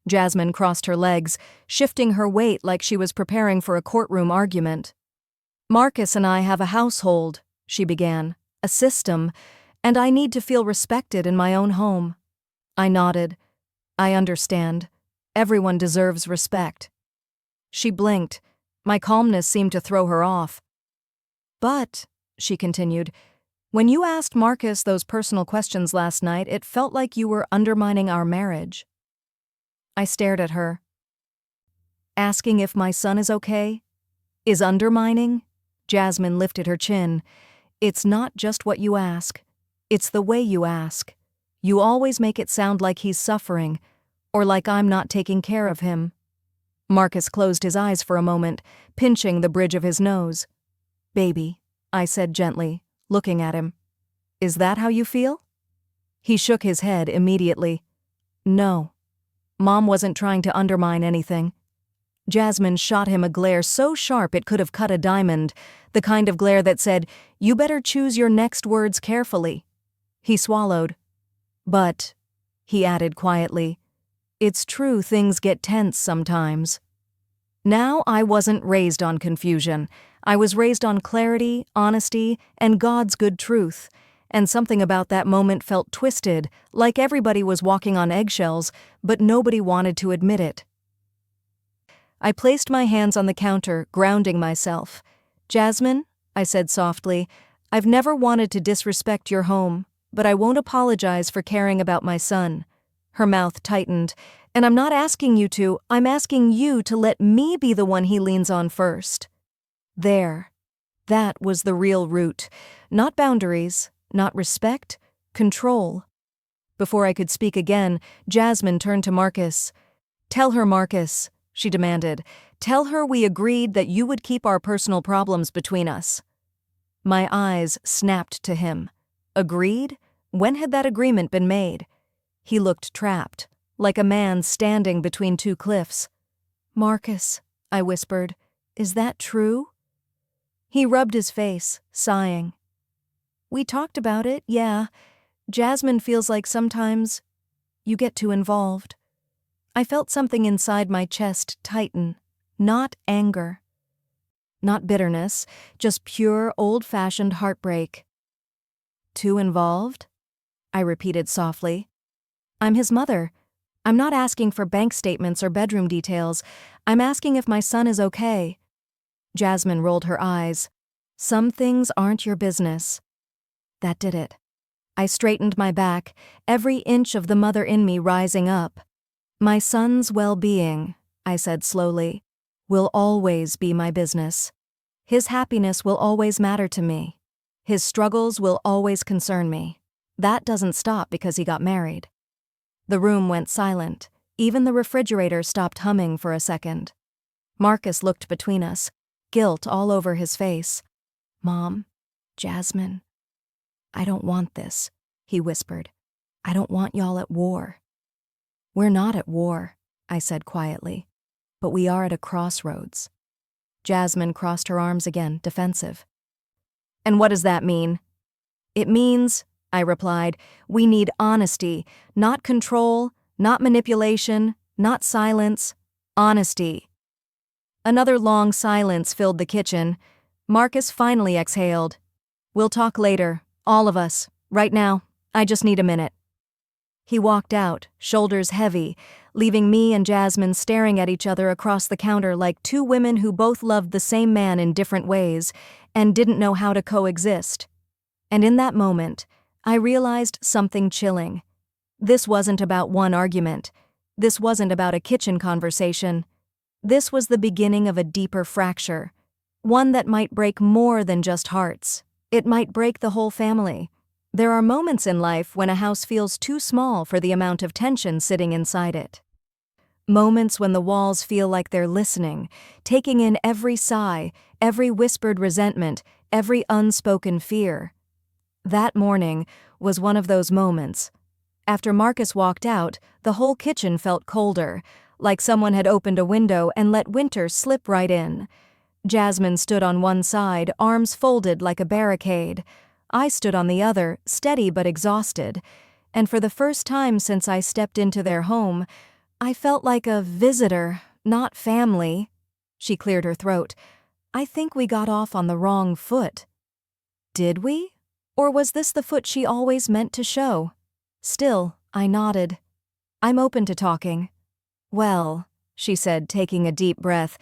Speaker 1: Jasmine crossed her legs, shifting her weight like she was preparing for a courtroom argument. "Marcus and I have a household," she began, "a system, and I need to feel respected in my own home." I nodded. "I understand. Everyone deserves respect." She blinked. My calmness seemed to throw her off. "But," she continued, "when you asked Marcus those personal questions last night, it felt like you were undermining our marriage." I stared at her. "Asking if my son is okay? Is undermining?" Jasmine lifted her chin. "It's not just what you ask. It's the way you ask. You always make it sound like he's suffering, or like I'm not taking care of him." Marcus closed his eyes for a moment, pinching the bridge of his nose. "Baby," I said gently, looking at him. "Is that how you feel?" He shook his head immediately. "No. Mom wasn't trying to undermine anything." Jasmine shot him a glare so sharp it could have cut a diamond, the kind of glare that said, "You better choose your next words carefully." He swallowed. "But," he added quietly, "it's true things get tense sometimes." Now I wasn't raised on confusion. I was raised on clarity, honesty, and God's good truth. And something about that moment felt twisted, like everybody was walking on eggshells, but nobody wanted to admit it. I placed my hands on the counter, grounding myself. "Jasmine," I said softly, "I've never wanted to disrespect your home, but I won't apologize for caring about my son." Her mouth tightened. "And I'm not asking you to, I'm asking you to let me be the one he leans on first." There. That was the real root. Not boundaries, not respect, control. Before I could speak again, Jasmine turned to Marcus. "Tell her, Marcus," she demanded. "Tell her we agreed that you would keep our personal problems between us." My eyes snapped to him. Agreed? When had that agreement been made? He looked trapped, like a man standing between two cliffs. "Marcus," I whispered, "is that true?" He rubbed his face, sighing. "We talked about it, yeah. Jasmine feels like sometimes you get too involved." I felt something inside my chest tighten, not anger. Not bitterness, just pure, old-fashioned heartbreak. "Too involved?" I repeated softly. "I'm his mother. I'm not asking for bank statements or bedroom details. I'm asking if my son is okay." Jasmine rolled her eyes. "Some things aren't your business." That did it. I straightened my back, every inch of the mother in me rising up. "My son's well-being," I said slowly, "will always be my business. His happiness will always matter to me. His struggles will always concern me. That doesn't stop because he got married." The room went silent. Even the refrigerator stopped humming for a second. Marcus looked between us, guilt all over his face. "Mom, Jasmine, I don't want this," he whispered. I don't want y'all at war." "We're not at war," I said quietly, "but we are at a crossroads." Jasmine crossed her arms again, defensive. "And what does that mean?" "It means," I replied, "we need honesty, not control, not manipulation, not silence, honesty." Another long silence filled the kitchen. Marcus finally exhaled. "We'll talk later, all of us. Right now, I just need a minute." He walked out, shoulders heavy, leaving me and Jasmine staring at each other across the counter like two women who both loved the same man in different ways and didn't know how to coexist. And in that moment, I realized something chilling. This wasn't about one argument. This wasn't about a kitchen conversation. This was the beginning of a deeper fracture, one that might break more than just hearts. It might break the whole family. There are moments in life when a house feels too small for the amount of tension sitting inside it. Moments when the walls feel like they're listening, taking in every sigh, every whispered resentment, every unspoken fear. That morning was one of those moments. After Marcus walked out, the whole kitchen felt colder, like someone had opened a window and let winter slip right in. Jasmine stood on one side, arms folded like a barricade. I stood on the other, steady but exhausted. And for the first time since I stepped into their home, I felt like a visitor, not family. She cleared her throat. "I think we got off on the wrong foot." "Did we? Or was this the foot she always meant to show?" Still, I nodded. "I'm open to talking." "Well," she said, taking a deep breath,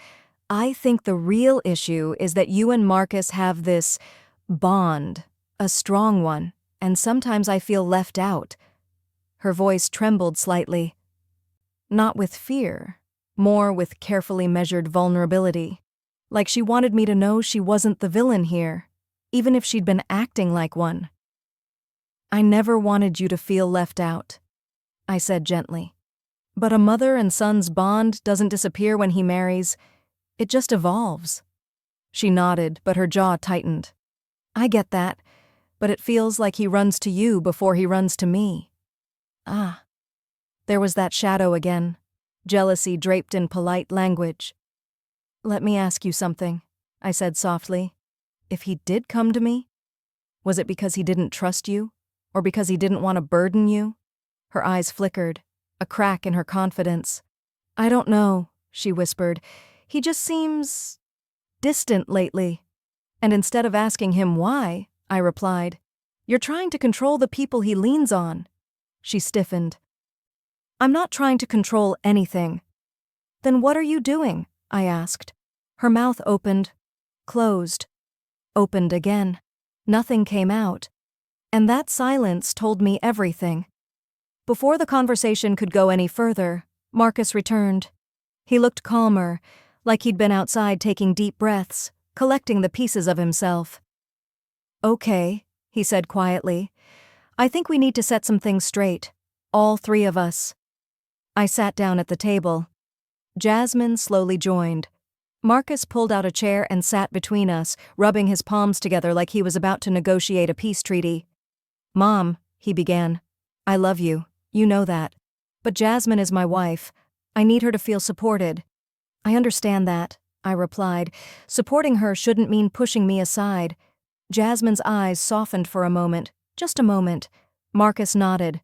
Speaker 1: "I think the real issue is that you and Marcus have this bond, a strong one, and sometimes I feel left out." Her voice trembled slightly. Not with fear, more with carefully measured vulnerability. Like she wanted me to know she wasn't the villain here, even if she'd been acting like one. "I never wanted you to feel left out," I said gently. "But a mother and son's bond doesn't disappear when he marries. It just evolves." She nodded, but her jaw tightened. "I get that, but it feels like he runs to you before he runs to me." Ah. There was that shadow again, jealousy draped in polite language. "Let me ask you something," I said softly. "If he did come to me, was it because he didn't trust you, or because he didn't want to burden you?" Her eyes flickered, a crack in her confidence. "I don't know," she whispered. "He just seems distant lately." And instead of asking him why, I replied, "You're trying to control the people he leans on." She stiffened. "I'm not trying to control anything." "Then what are you doing?" I asked. Her mouth opened, closed, opened again. Nothing came out. And that silence told me everything. Before the conversation could go any further, Marcus returned. He looked calmer, like he'd been outside taking deep breaths, collecting the pieces of himself. "Okay," he said quietly. "I think we need to set some things straight. All three of us." I sat down at the table. Jasmine slowly joined. Marcus pulled out a chair and sat between us, rubbing his palms together like he was about to negotiate a peace treaty. "Mom," he began, "I love you. You know that. But Jasmine is my wife. I need her to feel supported." "I understand that," I replied. "Supporting her shouldn't mean pushing me aside." Jasmine's eyes softened for a moment, just a moment. Marcus nodded.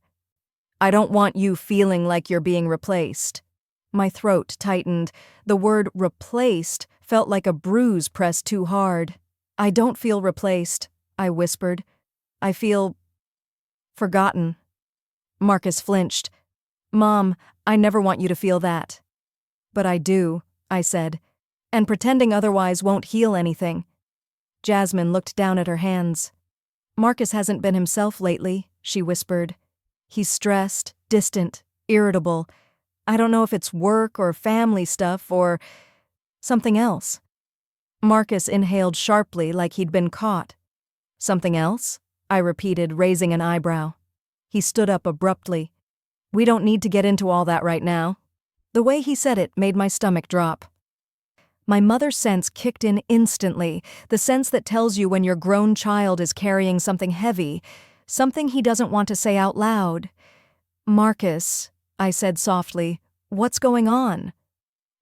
Speaker 1: "I don't want you feeling like you're being replaced." My throat tightened. The word replaced felt like a bruise pressed too hard. "I don't feel replaced," I whispered. "I feel forgotten." Marcus flinched. "Mom, I never want you to feel that." "But I do," I said, "and pretending otherwise won't heal anything." Jasmine looked down at her hands. "Marcus hasn't been himself lately," she whispered. "He's stressed, distant, irritable. I don't know if it's work or family stuff or something else." Marcus inhaled sharply like he'd been caught. "Something else?" I repeated, raising an eyebrow. He stood up abruptly. "We don't need to get into all that right now." The way he said it made my stomach drop. My mother's sense kicked in instantly, the sense that tells you when your grown child is carrying something heavy, something he doesn't want to say out loud. Marcus, I said softly, what's going on?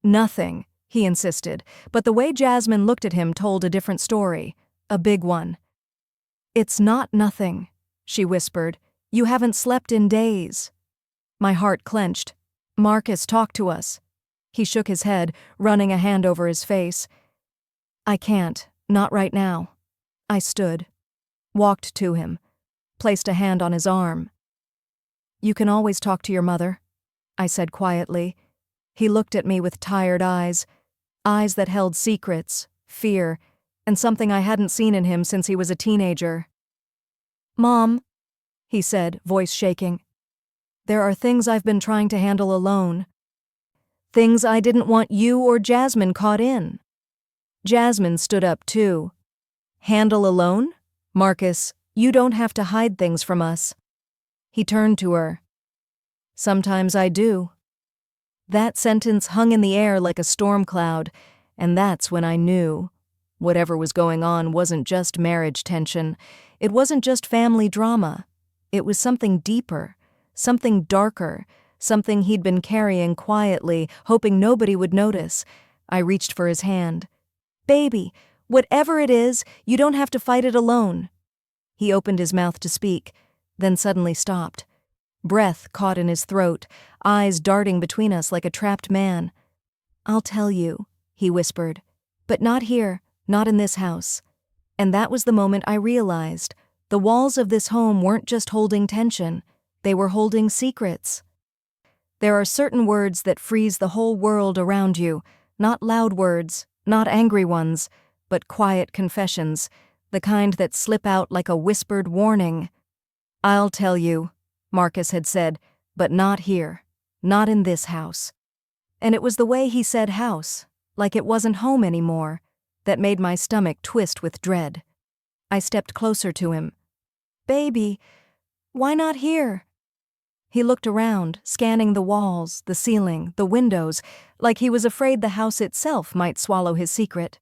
Speaker 1: Nothing, he insisted, but the way Jasmine looked at him told a different story, a big one. It's not nothing, she whispered. You haven't slept in days. My heart clenched. Marcus, talk to us. He shook his head, running a hand over his face. I can't, not right now. I stood, walked to him, placed a hand on his arm. You can always talk to your mother, I said quietly. He looked at me with tired eyes that held secrets, fear, and something I hadn't seen in him since he was a teenager. Mom, he said, voice shaking. There are things I've been trying to handle alone. Things I didn't want you or Jasmine caught in. Jasmine stood up too. Handle alone? Marcus, you don't have to hide things from us. He turned to her. Sometimes I do. That sentence hung in the air like a storm cloud, and that's when I knew. Whatever was going on wasn't just marriage tension. It wasn't just family drama. It was something deeper, something darker, something he'd been carrying quietly, hoping nobody would notice. I reached for his hand. Baby, whatever it is, you don't have to fight it alone. He opened his mouth to speak, then suddenly stopped. Breath caught in his throat, eyes darting between us like a trapped man. I'll tell you, he whispered, but not here, not in this house. And that was the moment I realized the walls of this home weren't just holding tension, they were holding secrets. There are certain words that freeze the whole world around you, not loud words, not angry ones, but quiet confessions, the kind that slip out like a whispered warning. I'll tell you, Marcus had said, but not here, not in this house. And it was the way he said house, like it wasn't home anymore, that made my stomach twist with dread. I stepped closer to him. Baby, why not here? He looked around, scanning the walls, the ceiling, the windows, like he was afraid the house itself might swallow his secret.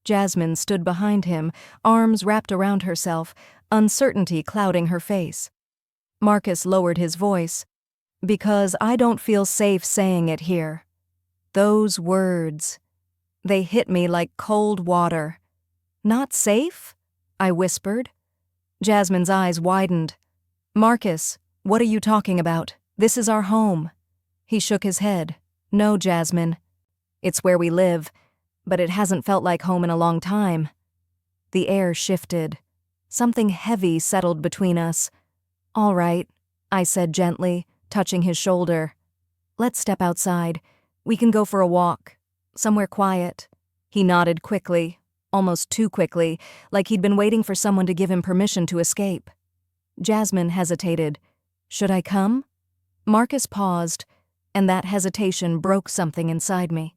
Speaker 1: Jasmine stood behind him, arms wrapped around herself, uncertainty clouding her face. Marcus lowered his voice. Because I don't feel safe saying it here. Those words. They hit me like cold water. Not safe? I whispered. Jasmine's eyes widened. Marcus, what are you talking about? This is our home. He shook his head. No, Jasmine. It's where we live, but it hasn't felt like home in a long time. The air shifted. Something heavy settled between us. All right, I said gently, touching his shoulder. Let's step outside. We can go for a walk. Somewhere quiet. He nodded quickly, almost too quickly, like he'd been waiting for someone to give him permission to escape. Jasmine hesitated. Should I come? Marcus paused, and that hesitation broke something inside me.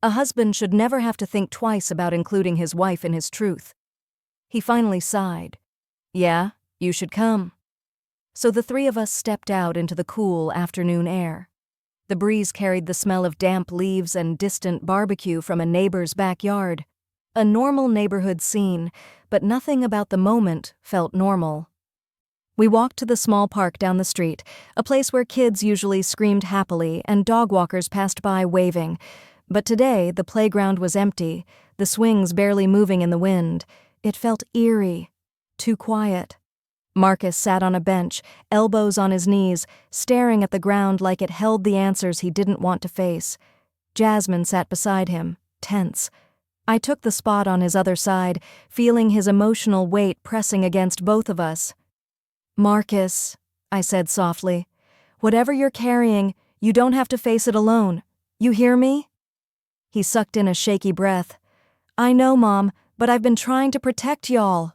Speaker 1: A husband should never have to think twice about including his wife in his truth. He finally sighed. Yeah, you should come. So the three of us stepped out into the cool afternoon air. The breeze carried the smell of damp leaves and distant barbecue from a neighbor's backyard. A normal neighborhood scene, but nothing about the moment felt normal. We walked to the small park down the street, a place where kids usually screamed happily and dog walkers passed by waving. But today, the playground was empty, the swings barely moving in the wind. It felt eerie, too quiet. Marcus sat on a bench, elbows on his knees, staring at the ground like it held the answers he didn't want to face. Jasmine sat beside him, tense. I took the spot on his other side, feeling his emotional weight pressing against both of us. Marcus, I said softly, whatever you're carrying, you don't have to face it alone. You hear me? He sucked in a shaky breath. I know, Mom, but I've been trying to protect y'all.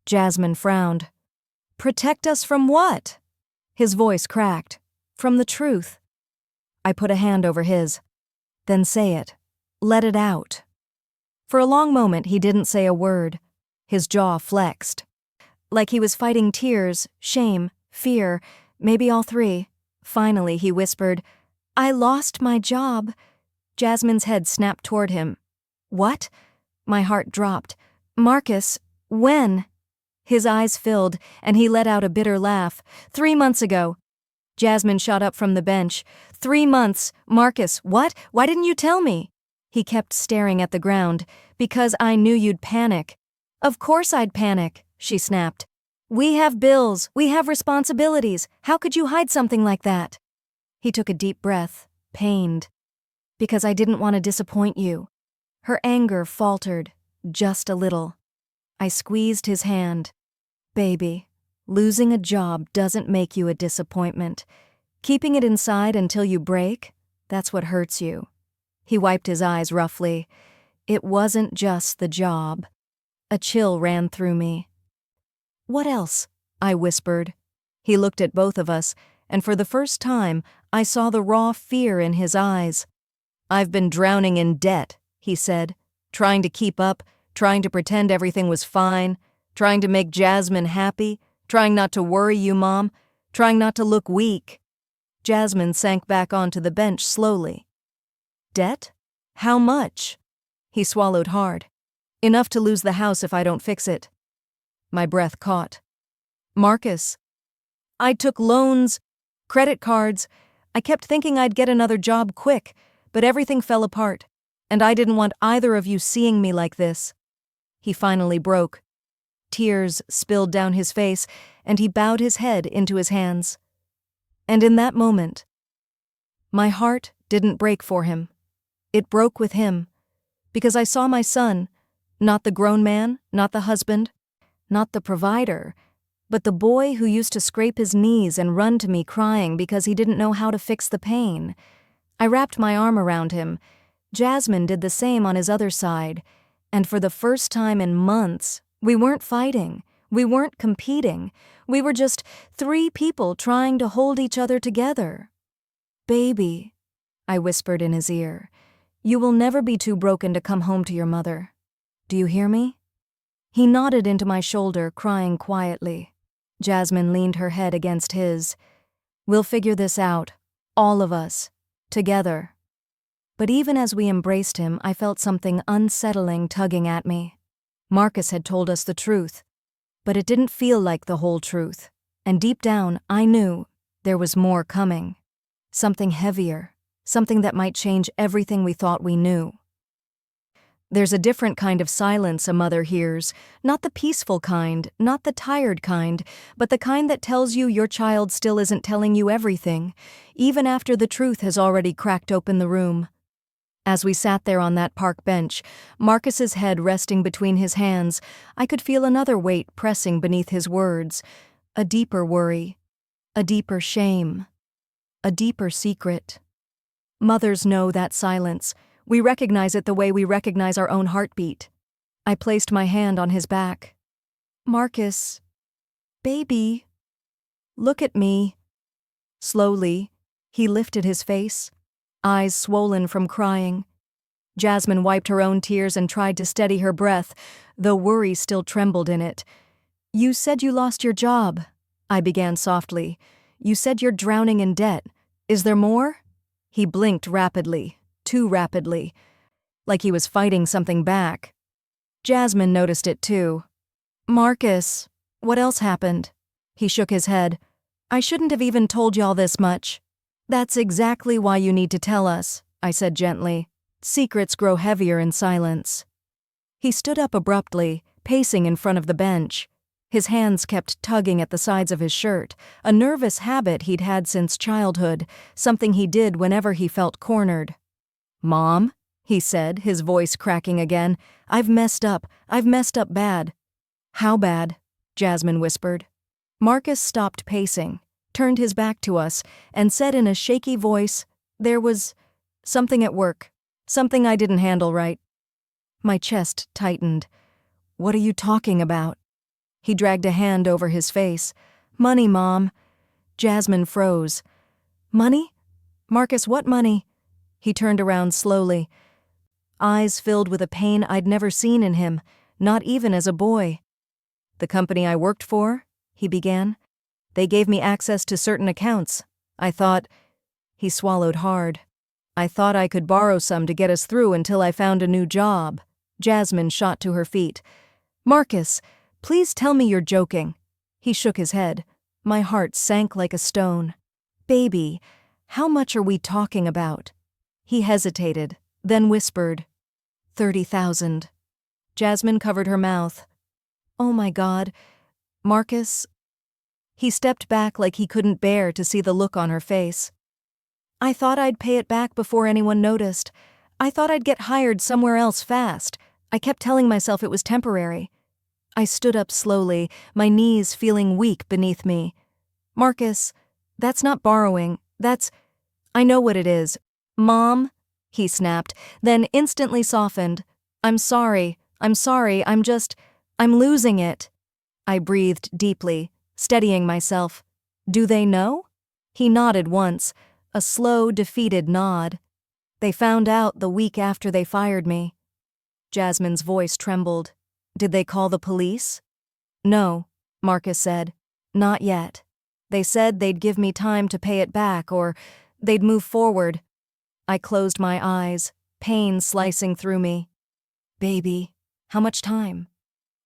Speaker 1: Jasmine frowned. Protect us from what? His voice cracked. From the truth. I put a hand over his. Then say it. Let it out. For a long moment he didn't say a word. His jaw flexed. Like he was fighting tears, shame, fear, maybe all three. Finally he whispered, I lost my job. Jasmine's head snapped toward him. What? My heart dropped. Marcus, when? His eyes filled, and he let out a bitter laugh. 3 months ago. Jasmine shot up from the bench. 3 months. Marcus, what? Why didn't you tell me? He kept staring at the ground. Because I knew you'd panic. Of course I'd panic, she snapped. We have bills. We have responsibilities. How could you hide something like that? He took a deep breath, pained. Because I didn't want to disappoint you. Her anger faltered, just a little. I squeezed his hand. Baby, losing a job doesn't make you a disappointment. Keeping it inside until you break, that's what hurts you. He wiped his eyes roughly. It wasn't just the job. A chill ran through me. What else? I whispered. He looked at both of us, and for the first time, I saw the raw fear in his eyes. I've been drowning in debt, he said, trying to keep up, trying to pretend everything was fine, trying to make Jasmine happy, trying not to worry you, Mom, trying not to look weak. Jasmine sank back onto the bench slowly. Debt? How much? He swallowed hard. Enough to lose the house if I don't fix it. My breath caught. Marcus. I took loans, credit cards. I kept thinking I'd get another job quick, but everything fell apart, and I didn't want either of you seeing me like this. He finally broke. Tears spilled down his face, and he bowed his head into his hands. And in that moment, my heart didn't break for him. It broke with him, because I saw my son, not the grown man, not the husband, not the provider, but the boy who used to scrape his knees and run to me crying because he didn't know how to fix the pain. I wrapped my arm around him. Jasmine did the same on his other side, and for the first time in months, we weren't fighting, we weren't competing, we were just 3 people trying to hold each other together. Baby, I whispered in his ear, you will never be too broken to come home to your mother. Do you hear me? He nodded into my shoulder, crying quietly. Jasmine leaned her head against his. We'll figure this out, all of us, together. But even as we embraced him, I felt something unsettling tugging at me. Marcus had told us the truth, but it didn't feel like the whole truth, and deep down, I knew there was more coming. Something heavier, something that might change everything we thought we knew. There's a different kind of silence a mother hears, not the peaceful kind, not the tired kind, but the kind that tells you your child still isn't telling you everything, even after the truth has already cracked open the room. As we sat there on that park bench, Marcus's head resting between his hands, I could feel another weight pressing beneath his words, a deeper worry, a deeper shame, a deeper secret. Mothers know that silence. We recognize it the way we recognize our own heartbeat. I placed my hand on his back. Marcus, baby, look at me. Slowly, he lifted his face, eyes swollen from crying. Jasmine wiped her own tears and tried to steady her breath, though worry still trembled in it. You said you lost your job, I began softly. You said you're drowning in debt. Is there more? He blinked rapidly, too rapidly, like he was fighting something back. Jasmine noticed it too. Marcus, what else happened? He shook his head. I shouldn't have even told y'all this much. That's exactly why you need to tell us, I said gently. Secrets grow heavier in silence. He stood up abruptly, pacing in front of the bench. His hands kept tugging at the sides of his shirt, a nervous habit he'd had since childhood, something he did whenever he felt cornered. Mom, he said, his voice cracking again, I've messed up bad. How bad? Jasmine whispered. Marcus stopped pacing, turned his back to us, and said in a shaky voice, there was something at work, something I didn't handle right. My chest tightened. What are you talking about? He dragged a hand over his face. Money, Mom. Jasmine froze. Money? Marcus, what money? He turned around slowly, eyes filled with a pain I'd never seen in him, not even as a boy. The company I worked for, he began. They gave me access to certain accounts. I thought, he swallowed hard. I thought I could borrow some to get us through until I found a new job. Jasmine shot to her feet. Marcus, please tell me you're joking. He shook his head. My heart sank like a stone. Baby, how much are we talking about? He hesitated, then whispered, 30,000. Jasmine covered her mouth. Oh my God, Marcus. He stepped back like he couldn't bear to see the look on her face. I thought I'd pay it back before anyone noticed. I thought I'd get hired somewhere else fast. I kept telling myself it was temporary. I stood up slowly, my knees feeling weak beneath me. Marcus, that's not borrowing, I know what it is. Mom, he snapped, then instantly softened. I'm sorry, I'm losing it. I breathed deeply, steadying myself. Do they know? He nodded once, a slow, defeated nod. They found out the week after they fired me. Jasmine's voice trembled. Did they call the police? No, Marcus said. Not yet. They said they'd give me time to pay it back or they'd move forward. I closed my eyes, pain slicing through me. Baby, how much time?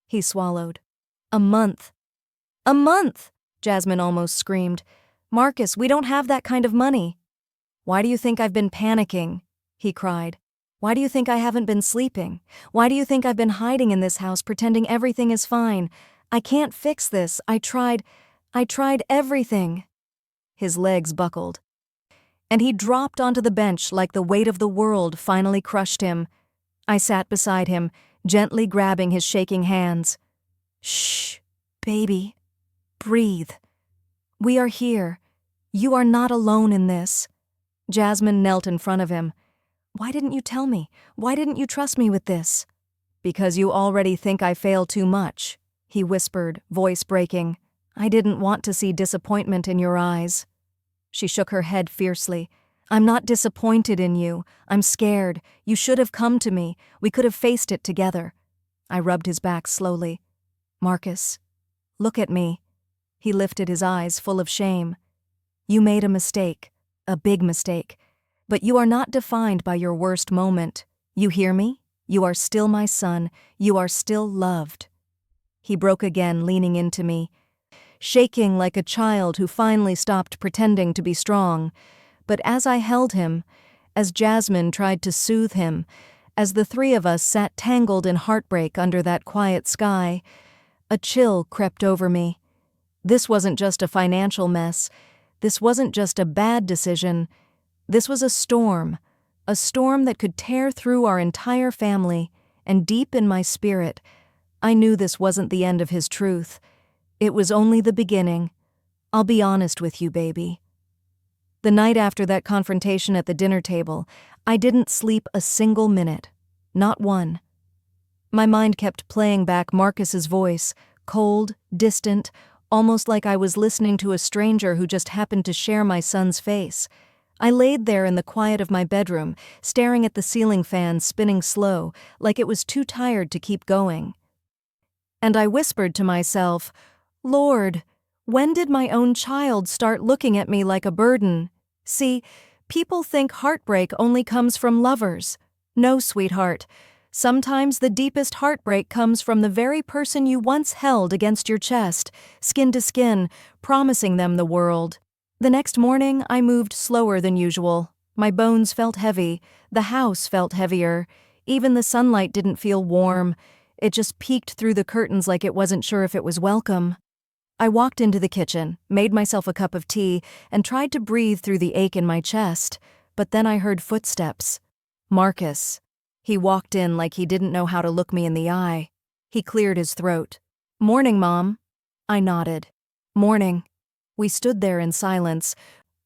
Speaker 1: He swallowed. A month. A month! Jasmine almost screamed. Marcus, we don't have that kind of money. Why do you think I've been panicking? He cried. Why do you think I haven't been sleeping? Why do you think I've been hiding in this house pretending everything is fine? I can't fix this. I tried everything. His legs buckled. And he dropped onto the bench like the weight of the world finally crushed him. I sat beside him, gently grabbing his shaking hands. Shh, baby. Breathe. We are here. You are not alone in this. Jasmine knelt in front of him. Why didn't you tell me? Why didn't you trust me with this? Because you already think I fail too much, he whispered, voice breaking. I didn't want to see disappointment in your eyes. She shook her head fiercely. I'm not disappointed in you. I'm scared. You should have come to me. We could have faced it together. I rubbed his back slowly. Marcus, look at me. He lifted his eyes full of shame. You made a mistake, a big mistake. But you are not defined by your worst moment. You hear me? You are still my son. You are still loved. He broke again, leaning into me, shaking like a child who finally stopped pretending to be strong. But as I held him, as Jasmine tried to soothe him, as the three of us sat tangled in heartbreak under that quiet sky, a chill crept over me. This wasn't just a financial mess. This wasn't just a bad decision. This was a storm that could tear through our entire family, and deep in my spirit, I knew this wasn't the end of his truth. It was only the beginning. I'll be honest with you, baby. The night after that confrontation at the dinner table, I didn't sleep a single minute. Not one. My mind kept playing back Marcus's voice, cold, distant, almost like I was listening to a stranger who just happened to share my son's face. I laid there in the quiet of my bedroom, staring at the ceiling fan spinning slow, like it was too tired to keep going. And I whispered to myself, Lord, when did my own child start looking at me like a burden? See, people think heartbreak only comes from lovers. No, sweetheart. Sometimes the deepest heartbreak comes from the very person you once held against your chest, skin to skin, promising them the world. The next morning, I moved slower than usual. My bones felt heavy. The house felt heavier. Even the sunlight didn't feel warm. It just peeked through the curtains like it wasn't sure if it was welcome. I walked into the kitchen, made myself a cup of tea, and tried to breathe through the ache in my chest. But then I heard footsteps. Marcus. He walked in like he didn't know how to look me in the eye. He cleared his throat. Morning, Mom. I nodded. Morning. We stood there in silence,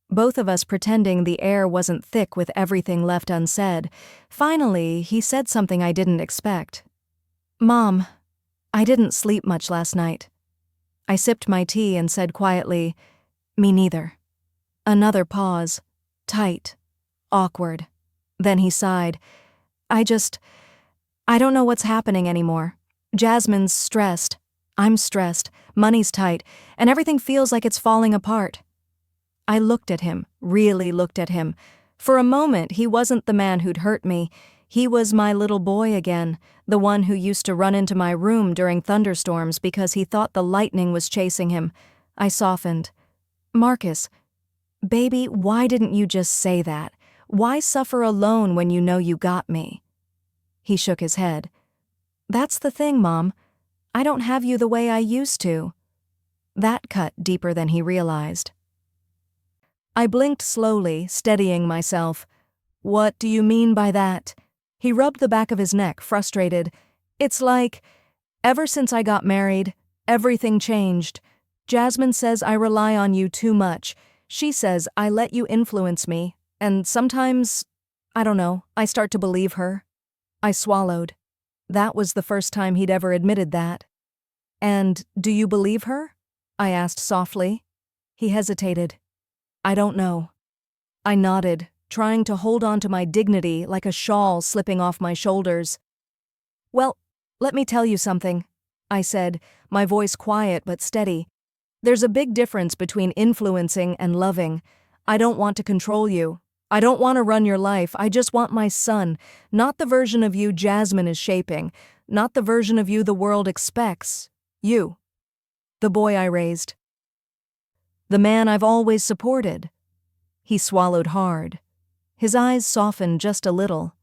Speaker 1: both of us pretending the air wasn't thick with everything left unsaid. Finally, he said something I didn't expect. Mom, I didn't sleep much last night. I sipped my tea and said quietly, Me neither. Another pause. Tight. Awkward. Then he sighed. I don't know what's happening anymore. Jasmine's stressed. I'm stressed. Money's tight. And everything feels like it's falling apart. I looked at him, really looked at him. For a moment, he wasn't the man who'd hurt me. He was my little boy again, the one who used to run into my room during thunderstorms because he thought the lightning was chasing him. I softened. Marcus, Baby, why didn't you just say that? Why suffer alone when you know you got me? He shook his head. That's the thing, Mom. I don't have you the way I used to. That cut deeper than he realized. I blinked slowly, steadying myself. What do you mean by that? He rubbed the back of his neck, frustrated. It's like, ever since I got married, everything changed. Jasmine says I rely on you too much. She says I let you influence me, and sometimes, I don't know, I start to believe her. I swallowed. That was the first time he'd ever admitted that. And do you believe her? I asked softly. He hesitated. I don't know. I nodded, trying to hold on to my dignity like a shawl slipping off my shoulders. Well, let me tell you something, I said, my voice quiet but steady. There's a big difference between influencing and loving. I don't want to control you. I don't want to run your life. I just want my son, not the version of you Jasmine is shaping, not the version of you the world expects. You. The boy I raised. The man I've always supported. He swallowed hard. His eyes softened just a little.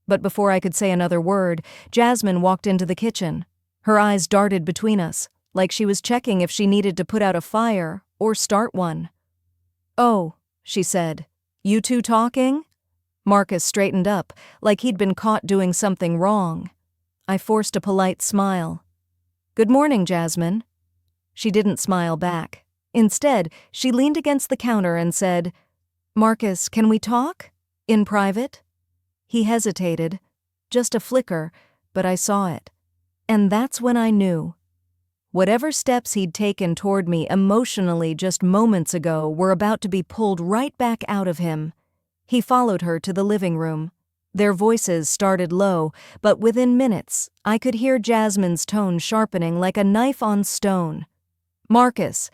Speaker 1: But before I could say another word, Jasmine walked into the kitchen. Her eyes darted between us, like she was checking if she needed to put out a fire or start one. Oh, she said. You two talking? Marcus straightened up, like he'd been caught doing something wrong. I forced a polite smile. Good morning, Jasmine. She didn't smile back. Instead, she leaned against the counter and said, Marcus, can we talk? In private? He hesitated. Just a flicker, but I saw it. And that's when I knew. Whatever steps he'd taken toward me emotionally just moments ago were about to be pulled right back out of him. He followed her to the living room. Their voices started low, but within minutes, I could hear Jasmine's tone sharpening like a knife on stone. Marcus,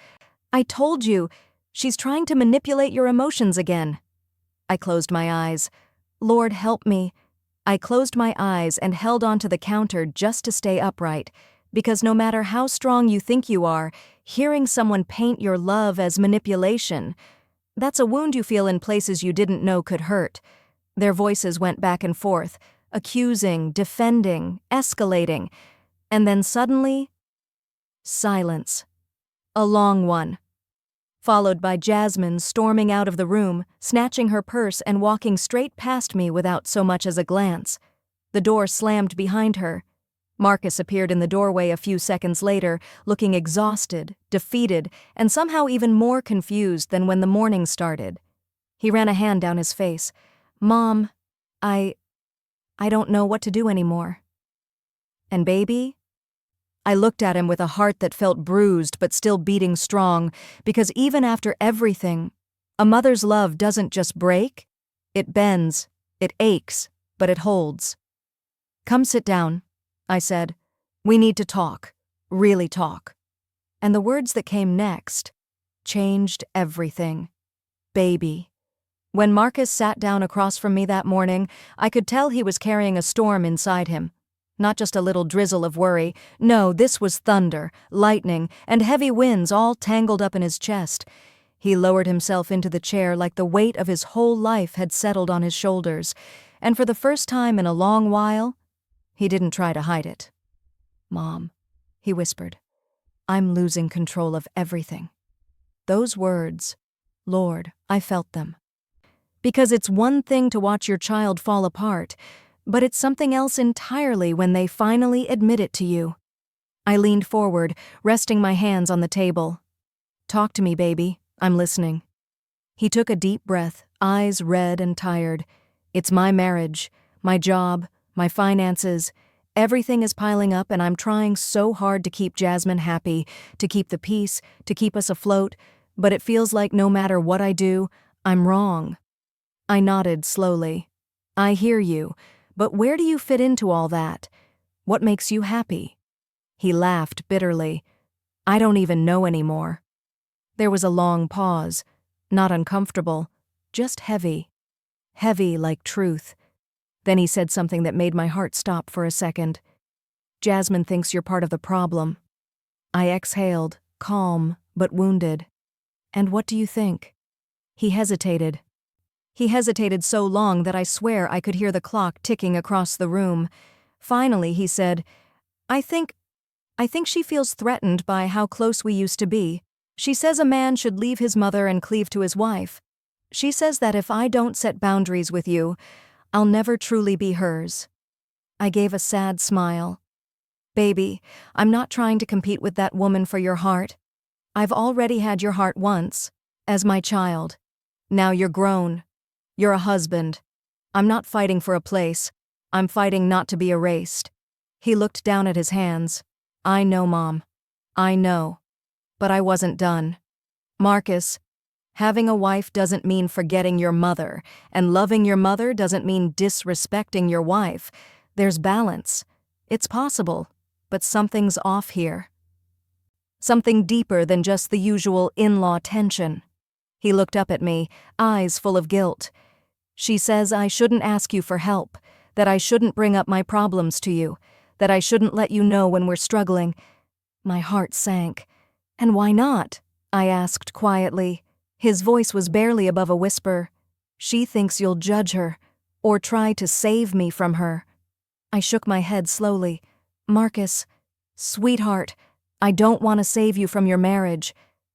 Speaker 1: I told you, she's trying to manipulate your emotions again. I closed my eyes. Lord, help me. I closed my eyes and held onto the counter just to stay upright, because no matter how strong you think you are, hearing someone paint your love as manipulation, that's a wound you feel in places you didn't know could hurt. Their voices went back and forth, accusing, defending, escalating, and then suddenly, silence. A long one. Followed by Jasmine storming out of the room, snatching her purse and walking straight past me without so much as a glance. The door slammed behind her. Marcus appeared in the doorway a few seconds later, looking exhausted, defeated, and somehow even more confused than when the morning started. He ran a hand down his face. Mom, I don't know what to do anymore. And baby? I looked at him with a heart that felt bruised but still beating strong, because even after everything, a mother's love doesn't just break. It bends, it aches, but it holds. Come sit down, I said. We need to talk, really talk. And the words that came next changed everything. Baby. When Marcus sat down across from me that morning, I could tell he was carrying a storm inside him. Not just a little drizzle of worry. No, this was thunder, lightning, and heavy winds all tangled up in his chest. He lowered himself into the chair like the weight of his whole life had settled on his shoulders, and for the first time in a long while, he didn't try to hide it. Mom, he whispered, I'm losing control of everything. Those words, Lord, I felt them. Because it's one thing to watch your child fall apart, but it's something else entirely when they finally admit it to you. I leaned forward, resting my hands on the table. Talk to me, baby. I'm listening. He took a deep breath, eyes red and tired. It's my marriage, my job, my finances. Everything is piling up and I'm trying so hard to keep Jasmine happy, to keep the peace, to keep us afloat, but it feels like no matter what I do, I'm wrong. I nodded slowly. I hear you. But where do you fit into all that? What makes you happy? He laughed bitterly. I don't even know anymore. There was a long pause, not uncomfortable, just heavy. Heavy like truth. Then he said something that made my heart stop for a second. Jasmine thinks you're part of the problem. I exhaled, calm but wounded. And what do you think? He hesitated. He hesitated so long that I swear I could hear the clock ticking across the room. Finally, he said, I think she feels threatened by how close we used to be. She says a man should leave his mother and cleave to his wife. She says that if I don't set boundaries with you, I'll never truly be hers. I gave a sad smile. Baby, I'm not trying to compete with that woman for your heart. I've already had your heart once, as my child. Now you're grown. You're a husband. I'm not fighting for a place. I'm fighting not to be erased. He looked down at his hands. I know, Mom. I know. But I wasn't done. Marcus, having a wife doesn't mean forgetting your mother, and loving your mother doesn't mean disrespecting your wife. There's balance. It's possible, but something's off here. Something deeper than just the usual in-law tension. He looked up at me, eyes full of guilt. She says I shouldn't ask you for help, that I shouldn't bring up my problems to you, that I shouldn't let you know when we're struggling. My heart sank. And why not? I asked quietly. His voice was barely above a whisper. She thinks you'll judge her, or try to save me from her. I shook my head slowly. Marcus, sweetheart, I don't want to save you from your marriage,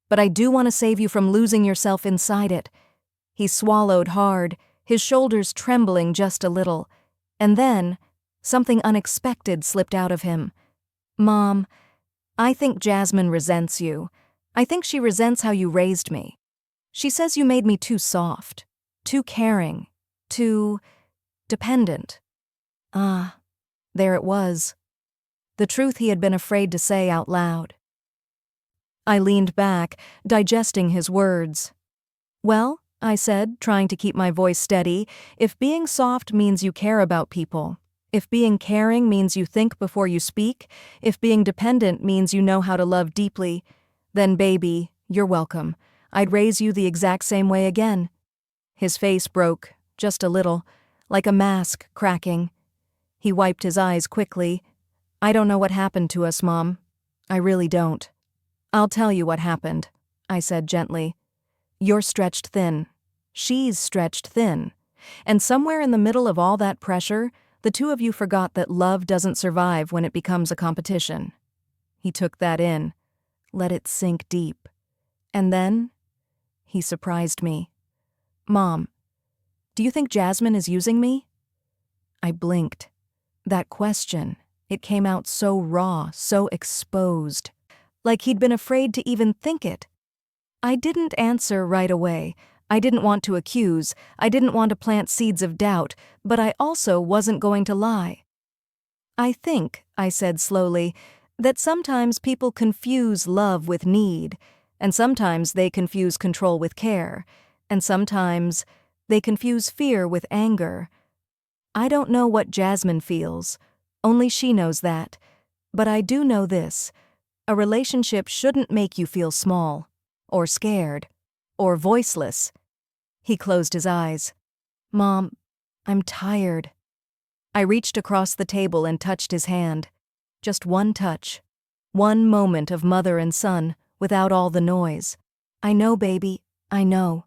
Speaker 1: but I do want to save you from losing yourself inside it. He swallowed hard, his shoulders trembling just a little, and then something unexpected slipped out of him. Mom, I think Jasmine resents you. I think she resents how you raised me. She says you made me too soft, too caring, too dependent. Ah, there it was. The truth he had been afraid to say out loud. I leaned back, digesting his words. Well, I said, trying to keep my voice steady, if being soft means you care about people, if being caring means you think before you speak, if being dependent means you know how to love deeply, then baby, you're welcome. I'd raise you the exact same way again. His face broke, just a little, like a mask cracking. He wiped his eyes quickly. I don't know what happened to us, Mom. I really don't. I'll tell you what happened, I said gently. You're stretched thin. She's stretched thin. And somewhere in the middle of all that pressure, the two of you forgot that love doesn't survive when it becomes a competition. He took that in, let it sink deep. And then, he surprised me. Mom, do you think Jasmine is using me? I blinked. That question, it came out so raw, so exposed, like he'd been afraid to even think it. I didn't answer right away. I didn't want to accuse, I didn't want to plant seeds of doubt, but I also wasn't going to lie. I think, I said slowly, that sometimes people confuse love with need, and sometimes they confuse control with care, and sometimes they confuse fear with anger. I don't know what Jasmine feels, only she knows that, but I do know this. A relationship shouldn't make you feel small, or scared, or voiceless. He closed his eyes. Mom, I'm tired. I reached across the table and touched his hand. Just one touch. One moment of mother and son, without all the noise. I know, baby, I know.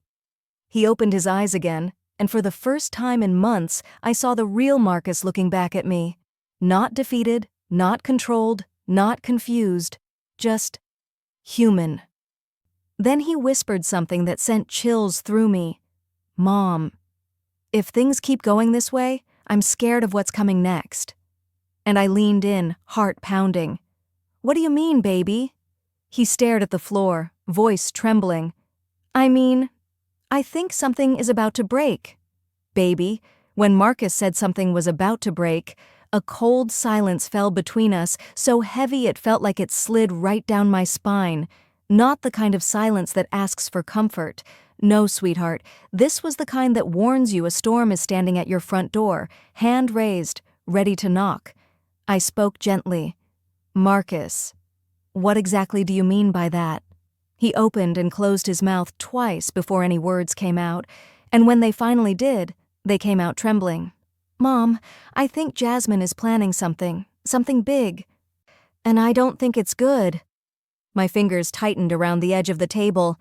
Speaker 1: He opened his eyes again, and for the first time in months, I saw the real Marcus looking back at me. Not defeated, not controlled, not confused, just human. Then he whispered something that sent chills through me. Mom, if things keep going this way, I'm scared of what's coming next. And I leaned in, heart pounding. What do you mean, baby? He stared at the floor, voice trembling. I mean, I think something is about to break. Baby, when Marcus said something was about to break, a cold silence fell between us, so heavy it felt like it slid right down my spine. Not the kind of silence that asks for comfort. No, sweetheart, this was the kind that warns you a storm is standing at your front door, hand raised, ready to knock. I spoke gently. Marcus, what exactly do you mean by that? He opened and closed his mouth twice before any words came out, and when they finally did, they came out trembling. Mom, I think Jasmine is planning something big, and I don't think it's good. My fingers tightened around the edge of the table.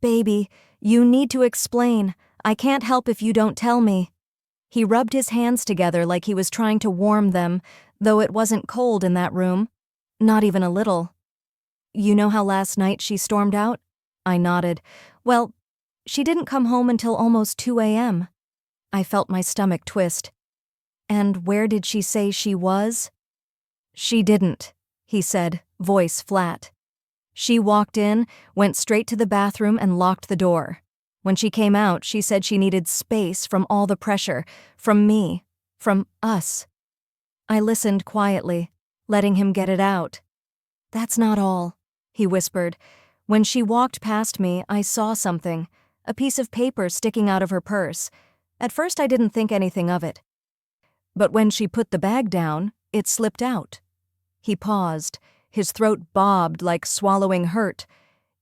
Speaker 1: Baby, You need to explain. I can't help if you don't tell me. He rubbed his hands together like he was trying to warm them, though it wasn't cold in that room. Not even a little. You know how last night she stormed out? I nodded. Well, she didn't come home until almost 2 a.m. I felt my stomach twist. And where did she say she was? She didn't, he said, voice flat. She walked in, went straight to the bathroom and locked the door. When she came out, she said she needed space from all the pressure, from me, from us. I listened quietly, letting him get it out. That's not all, he whispered. When she walked past me, I saw something, a piece of paper sticking out of her purse. At first I didn't think anything of it. But when she put the bag down, it slipped out. He paused. His throat bobbed like swallowing hurt.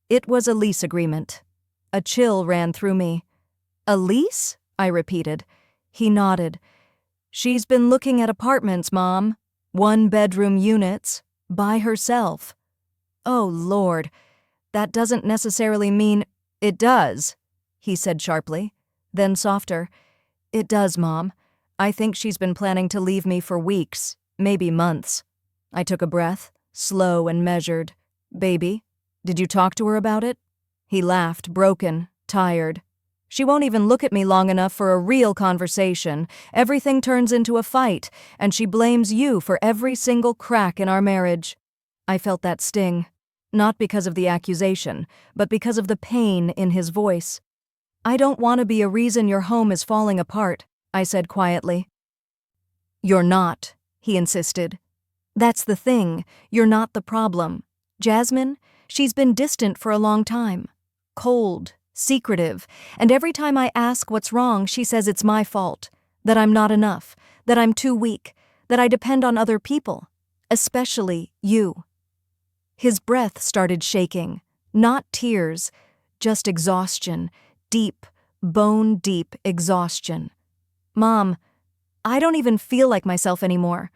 Speaker 1: It was a lease agreement. A chill ran through me. A lease? I repeated. He nodded. She's been looking at apartments, Mom. 1-bedroom units. By herself. Oh, Lord. That doesn't necessarily mean— It does, he said sharply. Then softer. It does, Mom. I think she's been planning to leave me for weeks, maybe months. I took a breath, slow and measured. Baby, did you talk to her about it? He laughed, broken, tired. She won't even look at me long enough for a real conversation. Everything turns into a fight, and she blames you for every single crack in our marriage. I felt that sting, not because of the accusation, but because of the pain in his voice. I don't want to be a reason your home is falling apart, I said quietly. You're not, he insisted. That's the thing, you're not the problem. Jasmine, she's been distant for a long time. Cold, secretive, and every time I ask what's wrong, she says it's my fault, that I'm not enough, that I'm too weak, that I depend on other people, especially you. His breath started shaking, not tears, just exhaustion, deep, bone-deep exhaustion. Mom, I don't even feel like myself anymore.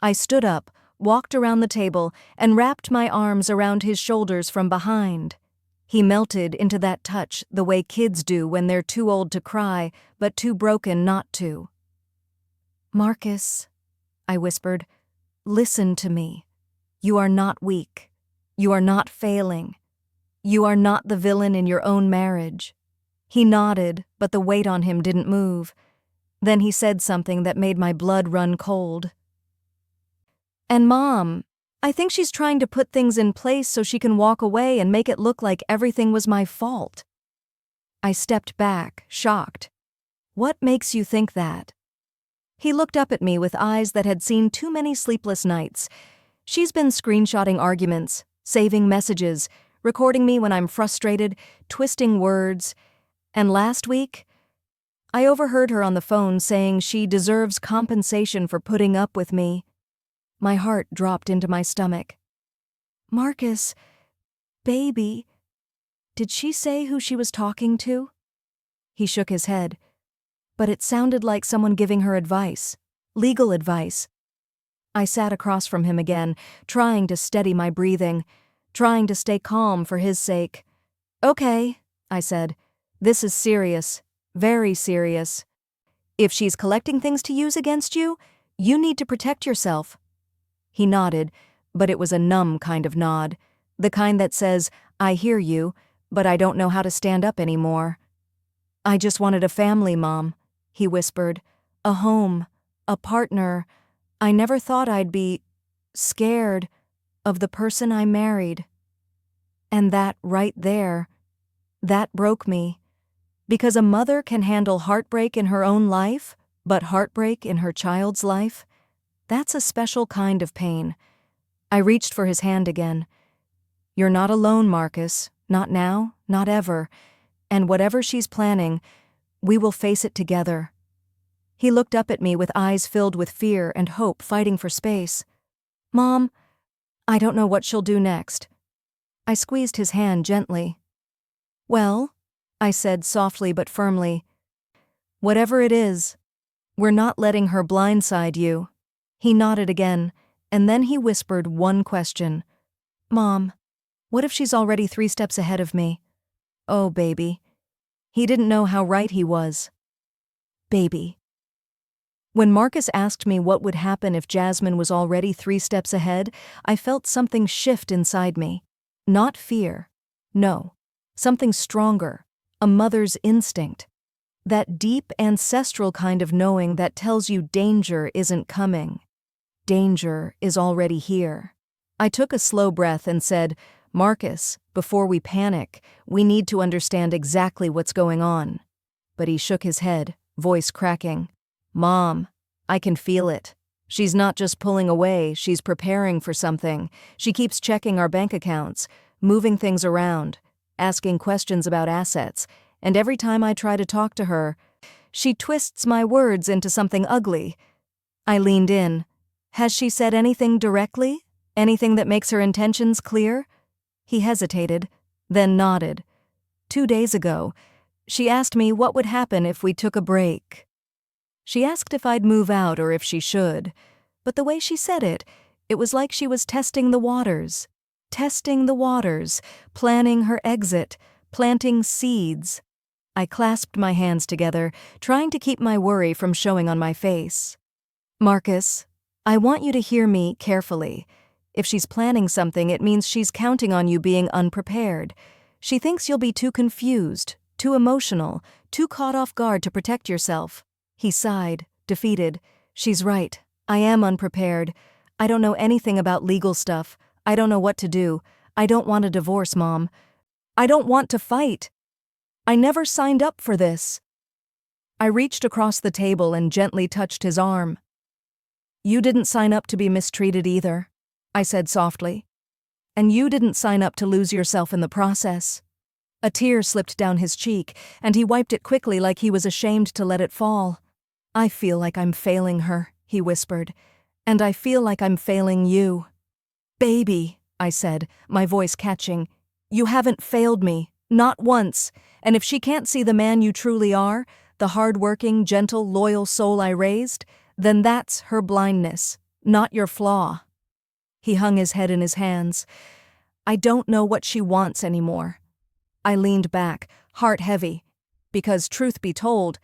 Speaker 1: I stood up, walked around the table, and wrapped my arms around his shoulders from behind. He melted into that touch the way kids do when they're too old to cry, but too broken not to. Marcus, I whispered, listen to me. You are not weak. You are not failing. You are not the villain in your own marriage. He nodded, but the weight on him didn't move. Then he said something that made my blood run cold. And Mom, I think she's trying to put things in place so she can walk away and make it look like everything was my fault. I stepped back, shocked. What makes you think that? He looked up at me with eyes that had seen too many sleepless nights. She's been screenshotting arguments, saving messages, recording me when I'm frustrated, twisting words. And last week, I overheard her on the phone saying she deserves compensation for putting up with me. My heart dropped into my stomach. Marcus, baby, did she say who she was talking to? He shook his head, but it sounded like someone giving her advice, legal advice. I sat across from him again, trying to steady my breathing, trying to stay calm for his sake. Okay, I said, this is serious, very serious. If she's collecting things to use against you, you need to protect yourself. He nodded, but it was a numb kind of nod, the kind that says, I hear you, but I don't know how to stand up anymore. I just wanted a family, Mom, he whispered, a home, a partner. I never thought I'd be scared of the person I married. And that right there, that broke me. Because a mother can handle heartbreak in her own life, but heartbreak in her child's life, that's a special kind of pain. I reached for his hand again. You're not alone, Marcus. Not now, not ever. And whatever she's planning, we will face it together. He looked up at me with eyes filled with fear and hope fighting for space. Mom, I don't know what she'll do next. I squeezed his hand gently. Well, I said softly but firmly, whatever it is, we're not letting her blindside you. He nodded again, and then he whispered one question. Mom, what if she's already 3 steps ahead of me? Oh, baby, He didn't know how right he was. Baby. When Marcus asked me what would happen if Jasmine was already 3 steps ahead, I felt something shift inside me. Not fear. No. Something stronger. A mother's instinct. That deep ancestral kind of knowing that tells you danger isn't coming. Danger is already here. I took a slow breath and said, Marcus, before we panic, we need to understand exactly what's going on. But he shook his head, voice cracking. Mom, I can feel it. She's not just pulling away, she's preparing for something. She keeps checking our bank accounts, moving things around, asking questions about assets, and every time I try to talk to her, she twists my words into something ugly. I leaned in. Has she said anything directly? Anything that makes her intentions clear? He hesitated, then nodded. 2 days ago, she asked me what would happen if we took a break. She asked if I'd move out or if she should, but the way she said it, it was like she was testing the waters. Testing the waters, planning her exit, planting seeds. I clasped my hands together, trying to keep my worry from showing on my face. Marcus, I want you to hear me carefully. If she's planning something, it means she's counting on you being unprepared. She thinks you'll be too confused, too emotional, too caught off guard to protect yourself. He sighed, defeated. She's right. I am unprepared. I don't know anything about legal stuff. I don't know what to do. I don't want a divorce, Mom. I don't want to fight. I never signed up for this. I reached across the table and gently touched his arm. You didn't sign up to be mistreated either, I said softly. And you didn't sign up to lose yourself in the process. A tear slipped down his cheek, and he wiped it quickly like he was ashamed to let it fall. I feel like I'm failing her, he whispered, and I feel like I'm failing you. Baby, I said, my voice catching, you haven't failed me, not once, and if she can't see the man you truly are, the hard-working, gentle, loyal soul I raised, then that's her blindness, not your flaw. He hung his head in his hands. I don't know what she wants anymore. I leaned back, heart heavy, because, truth be told,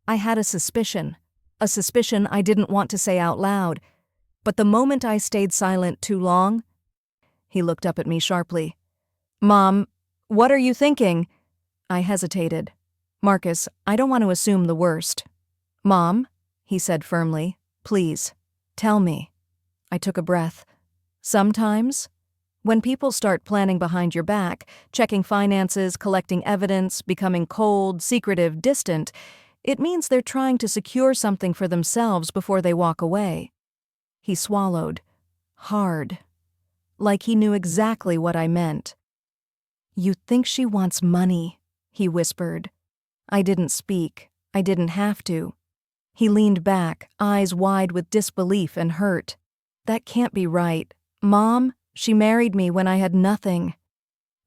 Speaker 1: I had a suspicion I didn't want to say out loud, but the moment I stayed silent too long, he looked up at me sharply. Mom, what are you thinking? I hesitated. Marcus, I don't want to assume the worst. Mom, he said firmly, please, tell me. I took a breath. Sometimes, when people start planning behind your back, checking finances, collecting evidence, becoming cold, secretive, distant, it means they're trying to secure something for themselves before they walk away. He swallowed, hard, like he knew exactly what I meant. You think she wants money, he whispered. I didn't speak. I didn't have to. He leaned back, eyes wide with disbelief and hurt. That can't be right. Mom, she married me when I had nothing.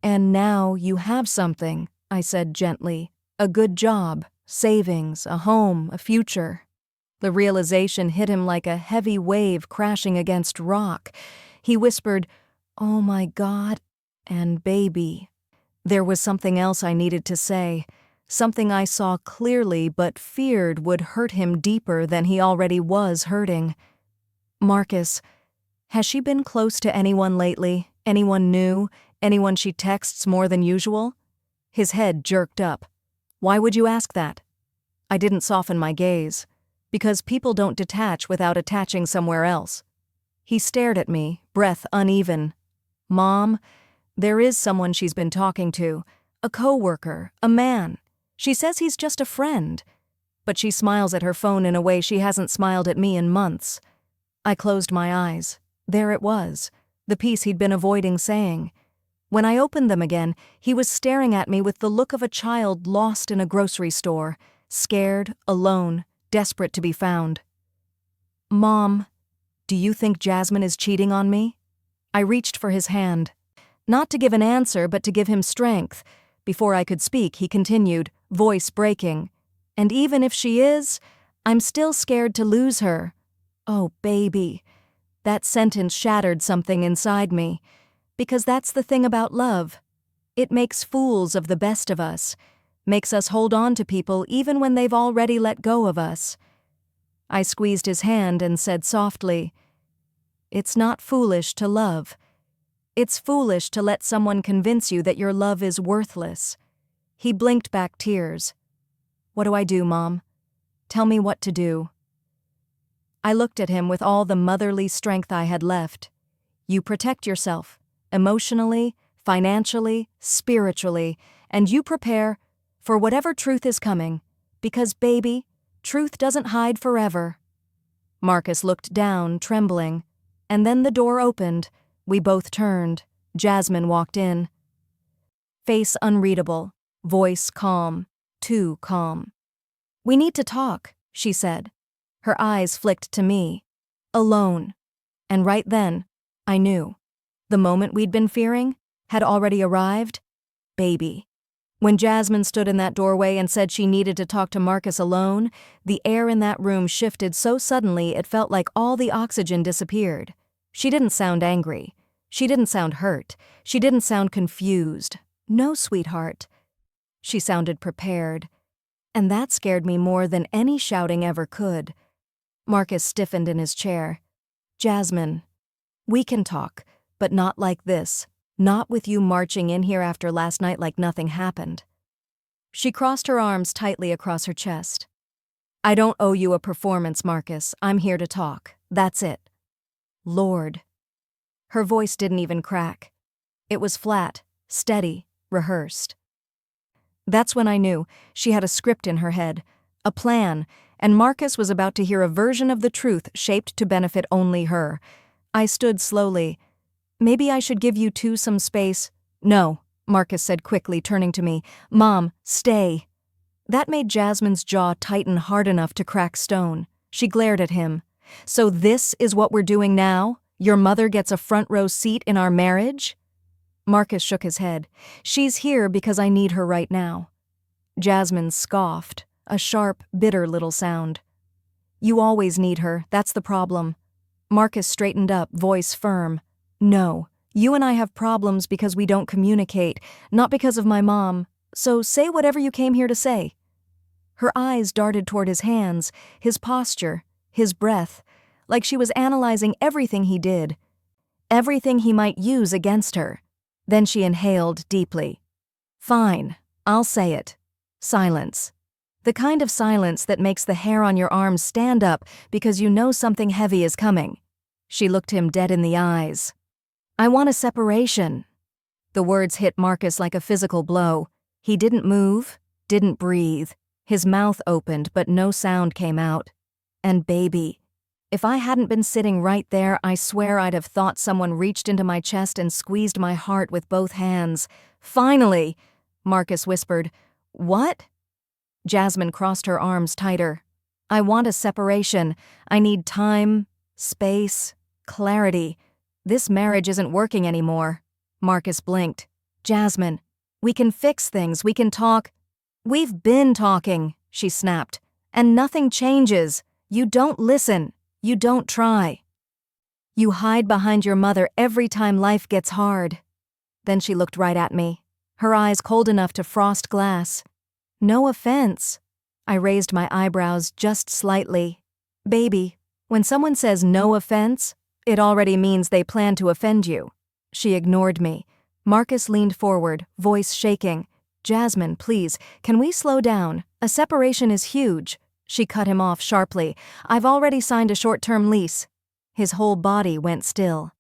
Speaker 1: And now you have something, I said gently. A good job, savings, a home, a future. The realization hit him like a heavy wave crashing against rock. He whispered, Oh my God, and baby. There was something else I needed to say, something I saw clearly but feared would hurt him deeper than he already was hurting. Marcus, has she been close to anyone lately? Anyone new? Anyone she texts more than usual? His head jerked up. Why would you ask that? I didn't soften my gaze. Because people don't detach without attaching somewhere else. He stared at me, breath uneven. Mom, there is someone she's been talking to. A coworker, a man. She says he's just a friend. But she smiles at her phone in a way she hasn't smiled at me in months. I closed my eyes. There it was, the piece he'd been avoiding saying. When I opened them again, he was staring at me with the look of a child lost in a grocery store, scared, alone, desperate to be found. Mom, do you think Jasmine is cheating on me? I reached for his hand. Not to give an answer, but to give him strength. Before I could speak, he continued, voice breaking. And even if she is, I'm still scared to lose her. Oh, baby. That sentence shattered something inside me. Because that's the thing about love. It makes fools of the best of us. makes us hold on to people even when they've already let go of us. I squeezed his hand and said softly, "It's not foolish to love. It's foolish to let someone convince you that your love is worthless." He blinked back tears. "What do I do, Mom? Tell me what to do." I looked at him with all the motherly strength I had left. "You protect yourself, emotionally, financially, spiritually, and you prepare for whatever truth is coming, because, baby, truth doesn't hide forever." Marcus looked down, trembling, and then the door opened. We both turned. Jasmine walked in. Face unreadable, voice calm, too calm. "We need to talk," she said. Her eyes flicked to me. Alone. And right then, I knew. The moment we'd been fearing had already arrived. Baby. When Jasmine stood in that doorway and said she needed to talk to Marcus alone, the air in that room shifted so suddenly it felt like all the oxygen disappeared. She didn't sound angry. She didn't sound hurt. She didn't sound confused. No, sweetheart. She sounded prepared. And that scared me more than any shouting ever could. Marcus stiffened in his chair. "Jasmine, we can talk, but not like this. Not with you marching in here after last night like nothing happened." She crossed her arms tightly across her chest. "I don't owe you a performance, Marcus. I'm here to talk. That's it." Lord. Her voice didn't even crack. It was flat, steady, rehearsed. That's when I knew she had a script in her head, a plan, and Marcus was about to hear a version of the truth shaped to benefit only her. I stood slowly. "Maybe I should give you two some space." "No," Marcus said quickly, turning to me. "Mom, stay." That made Jasmine's jaw tighten hard enough to crack stone. She glared at him. "So this is what we're doing now? Your mother gets a front row seat in our marriage?" Marcus shook his head. "She's here because I need her right now." Jasmine scoffed, a sharp, bitter little sound. "You always need her, that's the problem." Marcus straightened up, voice firm. "No, you and I have problems because we don't communicate, not because of my mom. So say whatever you came here to say." Her eyes darted toward his hands, his posture, his breath, like she was analyzing everything he did, everything he might use against her. Then she inhaled deeply. "Fine, I'll say it." Silence. The kind of silence that makes the hair on your arms stand up because you know something heavy is coming. She looked him dead in the eyes. "I want a separation." The words hit Marcus like a physical blow. He didn't move, didn't breathe. His mouth opened, but no sound came out. And baby, if I hadn't been sitting right there, I swear I'd have thought someone reached into my chest and squeezed my heart with both hands. "Finally," Marcus whispered. "What?" Jasmine crossed her arms tighter. "I want a separation. I need time, space, clarity. This marriage isn't working anymore." Marcus blinked. "Jasmine, we can fix things, we can talk." "We've been talking," she snapped. "And nothing changes. You don't listen. You don't try. You hide behind your mother every time life gets hard." Then she looked right at me, her eyes cold enough to frost glass. "No offense." I raised my eyebrows just slightly. "Baby, when someone says no offense, it already means they plan to offend you." She ignored me. Marcus leaned forward, voice shaking. "Jasmine, please, can we slow down? A separation is huge." She cut him off sharply. "I've already signed a short-term lease." His whole body went still.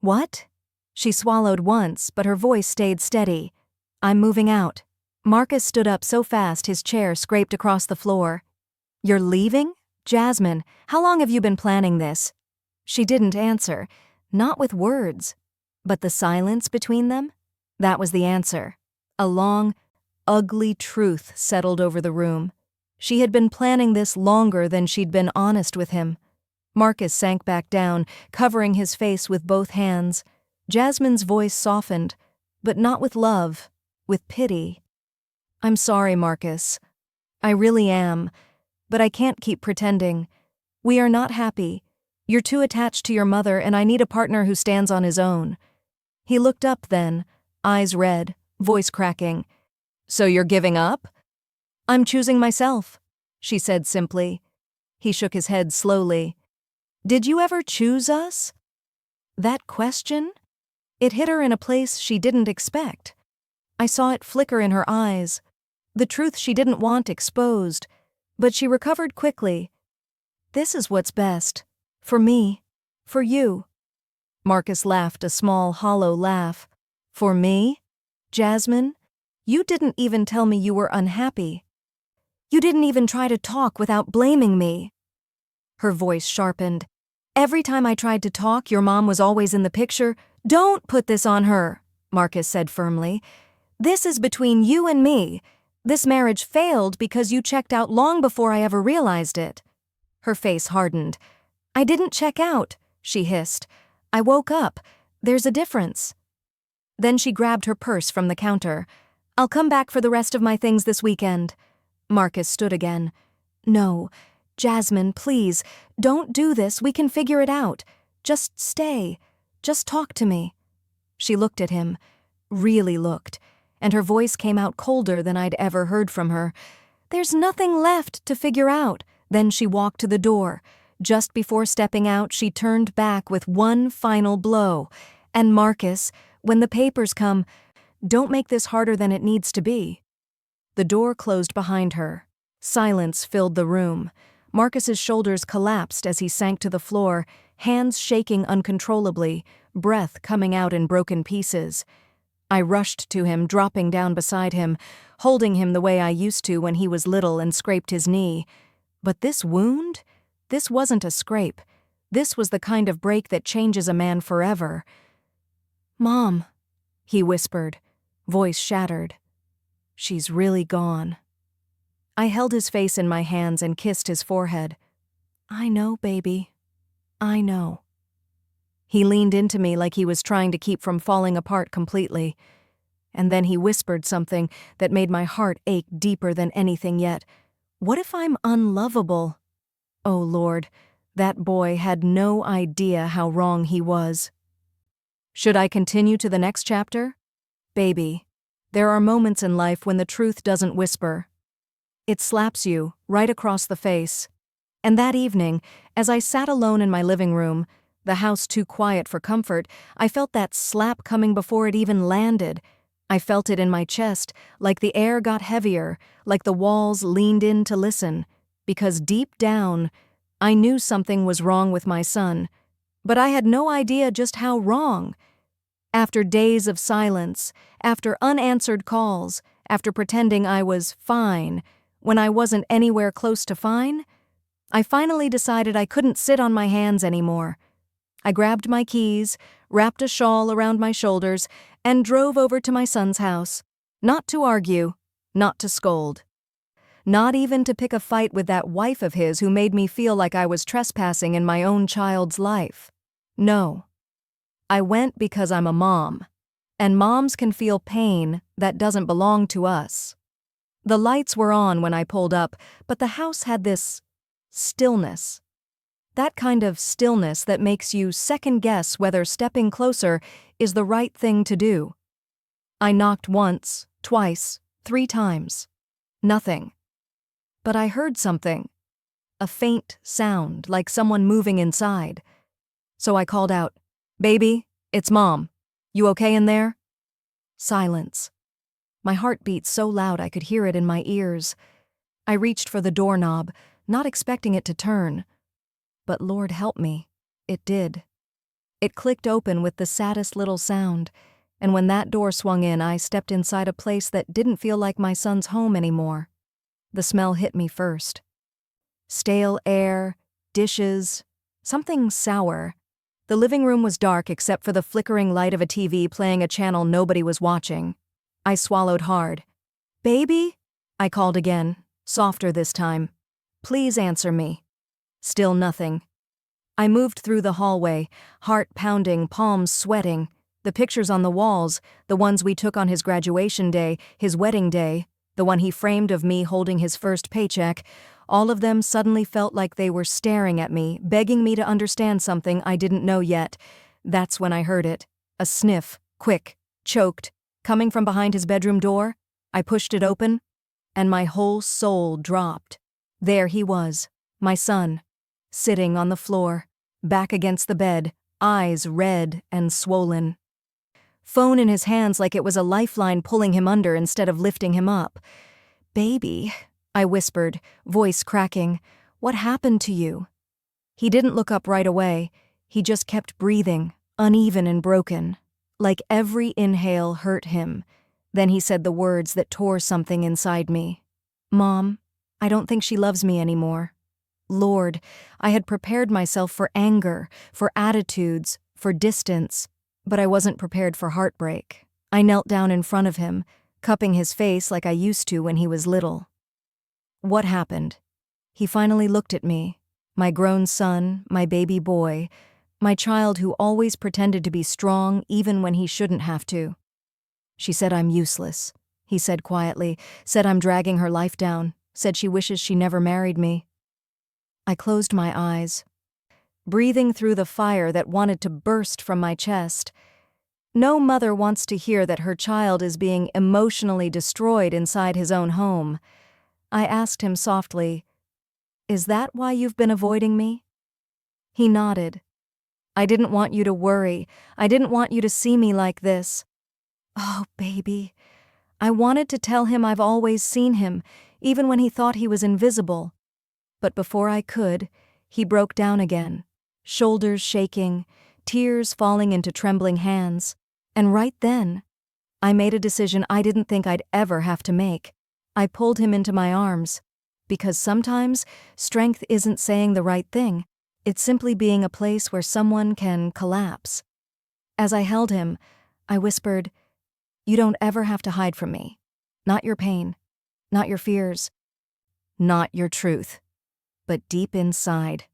Speaker 1: "What?" She swallowed once, but her voice stayed steady. "I'm moving out." Marcus stood up so fast his chair scraped across the floor. "You're leaving? Jasmine, how long have you been planning this?" She didn't answer, not with words. But the silence between them? That was the answer. A long, ugly truth settled over the room. She had been planning this longer than she'd been honest with him. Marcus sank back down, covering his face with both hands. Jasmine's voice softened, but not with love, with pity. "I'm sorry, Marcus. I really am. But I can't keep pretending. We are not happy. You're too attached to your mother, and I need a partner who stands on his own." He looked up then, eyes red, voice cracking. "So you're giving up?" I'm choosing myself, she said simply. He shook his head slowly. Did you ever choose us? That question? It hit her in a place she didn't expect. I saw it flicker in her eyes, the truth she didn't want exposed, but she recovered quickly. This is what's best. For me. For you. Marcus laughed a small, hollow laugh. For me? Jasmine? You didn't even tell me you were unhappy. You didn't even try to talk without blaming me. Her voice sharpened. Every time I tried to talk, your mom was always in the picture. Don't put this on her, Marcus said firmly. This is between you and me. This marriage failed because you checked out long before I ever realized it. Her face hardened. I didn't check out, she hissed. I woke up. There's a difference. Then she grabbed her purse from the counter. I'll come back for the rest of my things this weekend. Marcus stood again. No, Jasmine, please, don't do this. We can figure it out. Just stay. Just talk to me. She looked at him, really looked, and her voice came out colder than I'd ever heard from her. There's nothing left to figure out. Then she walked to the door. Just before stepping out, she turned back with one final blow. And Marcus, when the papers come, don't make this harder than it needs to be. The door closed behind her. Silence filled the room. Marcus's shoulders collapsed as he sank to the floor, hands shaking uncontrollably, breath coming out in broken pieces. I rushed to him, dropping down beside him, holding him the way I used to when he was little and scraped his knee. But this wound? This wasn't a scrape. This was the kind of break that changes a man forever. Mom, he whispered, voice shattered. She's really gone. I held his face in my hands and kissed his forehead. I know, baby. I know. He leaned into me like he was trying to keep from falling apart completely. And then he whispered something that made my heart ache deeper than anything yet. What if I'm unlovable? Oh, Lord, that boy had no idea how wrong he was. Should I continue to the next chapter? Baby, there are moments in life when the truth doesn't whisper. It slaps you right across the face. And that evening, as I sat alone in my living room, the house too quiet for comfort, I felt that slap coming before it even landed. I felt it in my chest, like the air got heavier, like the walls leaned in to listen. Because deep down, I knew something was wrong with my son. But I had no idea just how wrong. After days of silence, after unanswered calls, after pretending I was fine, when I wasn't anywhere close to fine, I finally decided I couldn't sit on my hands anymore. I grabbed my keys, wrapped a shawl around my shoulders, and drove over to my son's house. Not to argue, not to scold. Not even to pick a fight with that wife of his who made me feel like I was trespassing in my own child's life. No. I went because I'm a mom, and moms can feel pain that doesn't belong to us. The lights were on when I pulled up, but the house had this stillness. That kind of stillness that makes you second-guess whether stepping closer is the right thing to do. I knocked once, twice, 3 times. Nothing. But I heard something. A faint sound, like someone moving inside. So I called out, "Baby, it's Mom. You okay in there?" Silence. My heart beat so loud I could hear it in my ears. I reached for the doorknob, not expecting it to turn. But Lord help me, it did. It clicked open with the saddest little sound, and when that door swung in, I stepped inside a place that didn't feel like my son's home anymore. The smell hit me first. Stale air, dishes, something sour. The living room was dark except for the flickering light of a TV playing a channel nobody was watching. I swallowed hard. "Baby?" I called again, softer this time. "Please answer me." Still nothing. I moved through the hallway, heart pounding, palms sweating. The pictures on the walls, the ones we took on his graduation day, his wedding day, the one he framed of me holding his first paycheck, all of them suddenly felt like they were staring at me, begging me to understand something I didn't know yet. That's when I heard it. A sniff, quick, choked, coming from behind his bedroom door. I pushed it open. and my whole soul dropped. There he was, my son, sitting on the floor, back against the bed, eyes red and swollen. Phone in his hands like it was a lifeline pulling him under instead of lifting him up. "Baby," I whispered, voice cracking, "what happened to you?" He didn't look up right away. He just kept breathing, uneven and broken, like every inhale hurt him. Then he said the words that tore something inside me. "Mom, I don't think she loves me anymore." Lord, I had prepared myself for anger, for attitudes, for distance, but I wasn't prepared for heartbreak. I knelt down in front of him, cupping his face like I used to when he was little. "What happened?" He finally looked at me, my grown son, my baby boy, my child who always pretended to be strong even when he shouldn't have to. "She said I'm useless," he said quietly, said I'm dragging her life down, said she wishes she never married me. I closed my eyes, breathing through the fire that wanted to burst from my chest. No mother wants to hear that her child is being emotionally destroyed inside his own home. I asked him softly, "Is that why you've been avoiding me?" He nodded. "I didn't want you to worry. I didn't want you to see me like this." Oh, baby. I wanted to tell him I've always seen him, even when he thought he was invisible. But before I could, he broke down again, shoulders shaking, tears falling into trembling hands. And right then, I made a decision I didn't think I'd ever have to make. I pulled him into my arms, because sometimes strength isn't saying the right thing. It's simply being a place where someone can collapse. As I held him, I whispered, "You don't ever have to hide from me. Not your pain, not your fears, not your truth." But deep inside,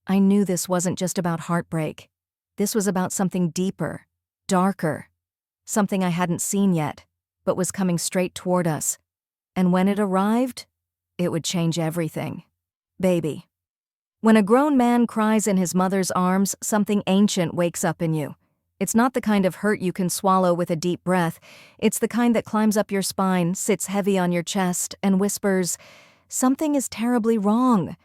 Speaker 1: I knew this wasn't just about heartbreak. This was about something deeper, darker, something I hadn't seen yet, but was coming straight toward us. And when it arrived, it would change everything. Baby. When a grown man cries in his mother's arms, something ancient wakes up in you. It's not the kind of hurt you can swallow with a deep breath. It's the kind that climbs up your spine, sits heavy on your chest, and whispers, "Something is terribly wrong."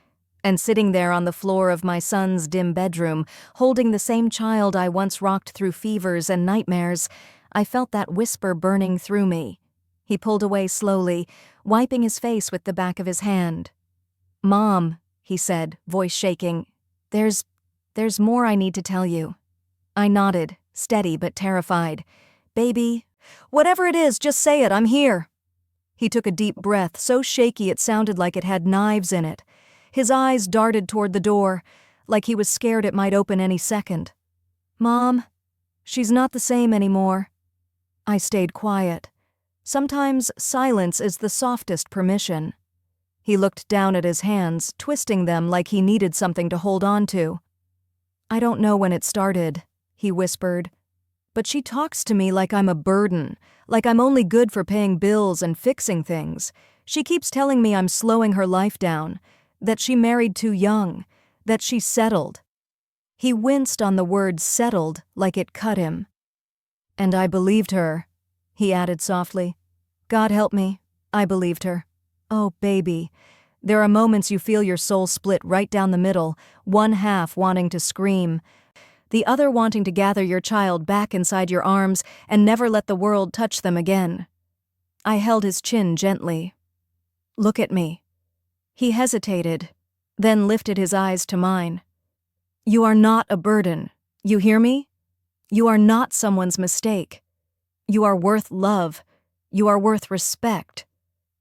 Speaker 1: And sitting there on the floor of my son's dim bedroom, holding the same child I once rocked through fevers and nightmares, I felt that whisper burning through me. He pulled away slowly, wiping his face with the back of his hand. "Mom," he said, voice shaking, There's more I need to tell you." I nodded, steady but terrified. "Baby, whatever it is, just say it, I'm here." He took a deep breath, so shaky it sounded like it had knives in it. His eyes darted toward the door, like he was scared it might open any second. "Mom, she's not the same anymore." I stayed quiet. Sometimes silence is the softest permission. He looked down at his hands, twisting them like he needed something to hold on to. "I don't know when it started," he whispered, "but she talks to me like I'm a burden, like I'm only good for paying bills and fixing things. She keeps telling me I'm slowing her life down, that she married too young, that she settled." He winced on the word settled like it cut him. "And I believed her," he added softly. "God help me, I believed her. Oh, baby. There are moments you feel your soul split right down the middle, one half wanting to scream, the other wanting to gather your child back inside your arms and never let the world touch them again." I held his chin gently. "Look at me." He hesitated, then lifted his eyes to mine. "You are not a burden. You hear me? You are not someone's mistake. You are worth love. You are worth respect.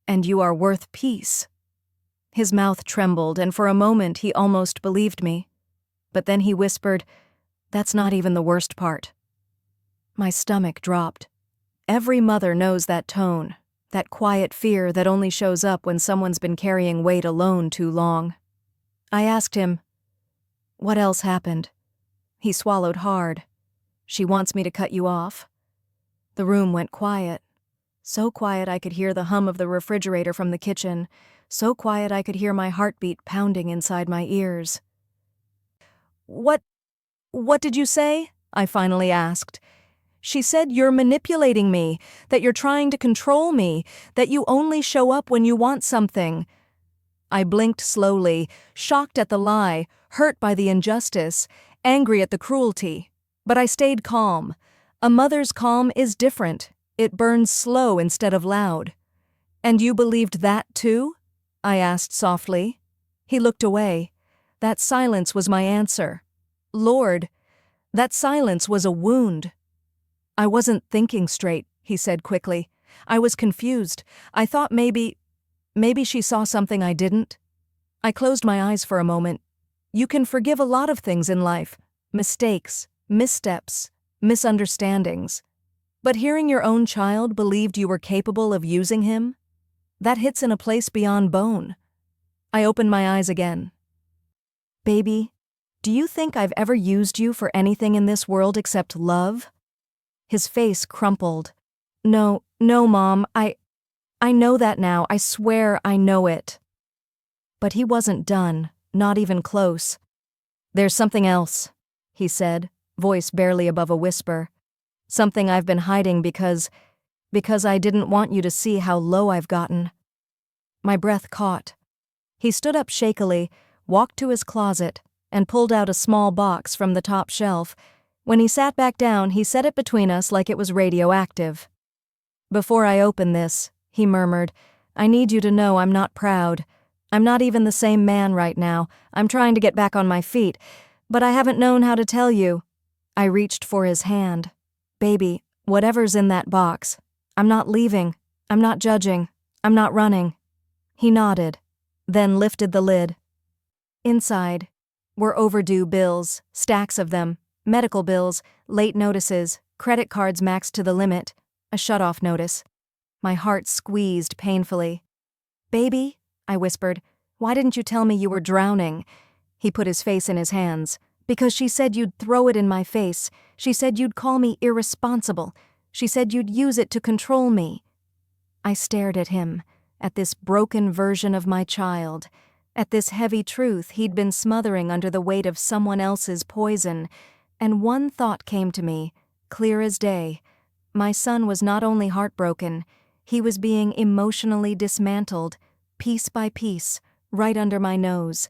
Speaker 1: And you are worth peace." His mouth trembled, and for a moment he almost believed me. But then he whispered, "That's not even the worst part." My stomach dropped. Every mother knows that tone, that quiet fear that only shows up when someone's been carrying weight alone too long. I asked him, "What else happened?" He swallowed hard. "She wants me to cut you off." The room went quiet. So quiet I could hear the hum of the refrigerator from the kitchen. So quiet I could hear my heartbeat pounding inside my ears. What did you say?" I finally asked. She said you're manipulating me, that you're trying to control me, that you only show up when you want something. I blinked slowly, shocked at the lie, hurt by the injustice, angry at the cruelty. But I stayed calm. A mother's calm is different. It burns slow instead of loud. And you believed that too? I asked softly. He looked away. That silence was my answer. Lord, that silence was a wound. I wasn't thinking straight, he said quickly. I was confused. I thought maybe she saw something I didn't. I closed my eyes for a moment. You can forgive a lot of things in life. Mistakes, missteps, misunderstandings. But hearing your own child believed you were capable of using him? That hits in a place beyond bone. I opened my eyes again. Baby, do you think I've ever used you for anything in this world except love? His face crumpled. No, Mom, I know that now. I swear I know it. But he wasn't done, not even close. There's something else, he said, voice barely above a whisper. Something I've been hiding because I didn't want you to see how low I've gotten. My breath caught. He stood up shakily, walked to his closet, and pulled out a small box from the top shelf. When he sat back down, he set it between us like it was radioactive. Before I open this, he murmured, I need you to know I'm not proud. I'm not even the same man right now. I'm trying to get back on my feet, but I haven't known how to tell you. I reached for his hand. Baby, whatever's in that box, I'm not leaving. I'm not judging. I'm not running. He nodded, then lifted the lid. Inside were overdue bills, stacks of them, medical bills, late notices, credit cards maxed to the limit, a shut-off notice. My heart squeezed painfully. Baby, I whispered, why didn't you tell me you were drowning? He put his face in his hands. Because she said you'd throw it in my face. She said you'd call me irresponsible. She said you'd use it to control me. I stared at him, at this broken version of my child, at this heavy truth he'd been smothering under the weight of someone else's poison, and one thought came to me, clear as day. My son was not only heartbroken, he was being emotionally dismantled, piece by piece, right under my nose.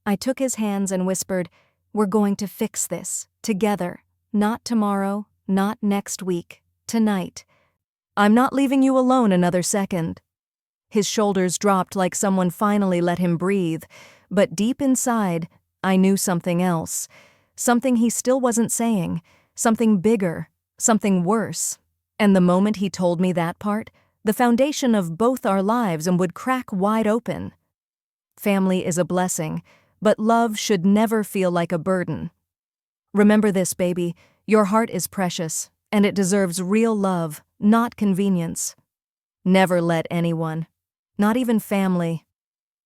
Speaker 1: I took his hands and whispered, we're going to fix this, together. Not tomorrow, not next week, tonight. I'm not leaving you alone another second. His shoulders dropped like someone finally let him breathe, but deep inside, I knew something else. Something he still wasn't saying, something bigger, something worse. And the moment he told me that part, the foundation of both our lives would crack wide open. Family is a blessing, but love should never feel like a burden. Remember this, baby, your heart is precious, and it deserves real love, not convenience. Never let anyone, not even family,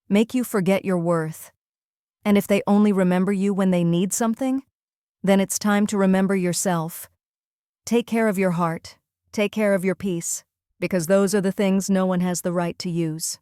Speaker 1: make you forget your worth. And if they only remember you when they need something, then it's time to remember yourself. Take care of your heart, take care of your peace, because those are the things no one has the right to use.